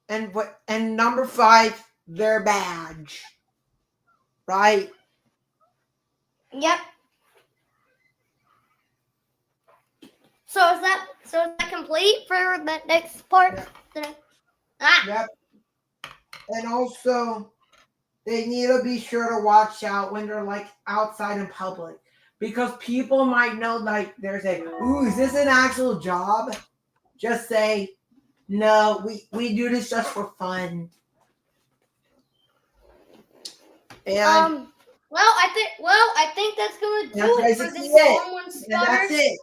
And number 5, their badge. Right? Yep. So is that complete for the next part? Yep. And also, they need to be sure to watch out when they're like outside in public. Because people might know like there's ooh, is this an actual job? Just say, no, we do this just for fun. And I think that's gonna do it for the Storm One Spotter. That's it.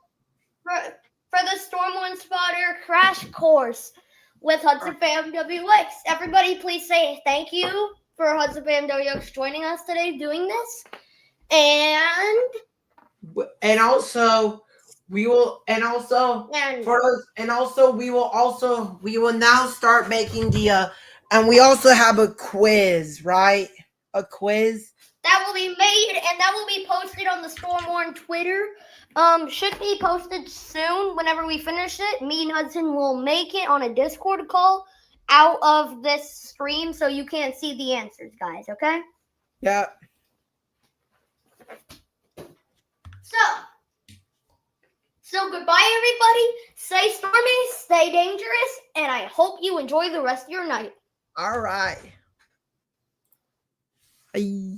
For the Storm One Spotter crash course with HudsonPhamWX. Everybody, please say thank you for HudsonPhamWX joining us today doing this. And also we will now start making the and we also have a quiz, right? A quiz that will be made and that will be posted on the Stormwarn Twitter. Should be posted soon whenever we finish it. Me and Hudson will make it on a Discord call out of this stream so you can't see the answers, guys, okay? Yeah. So goodbye, everybody. Stay stormy, stay dangerous, and I hope you enjoy the rest of your night. All right. Bye.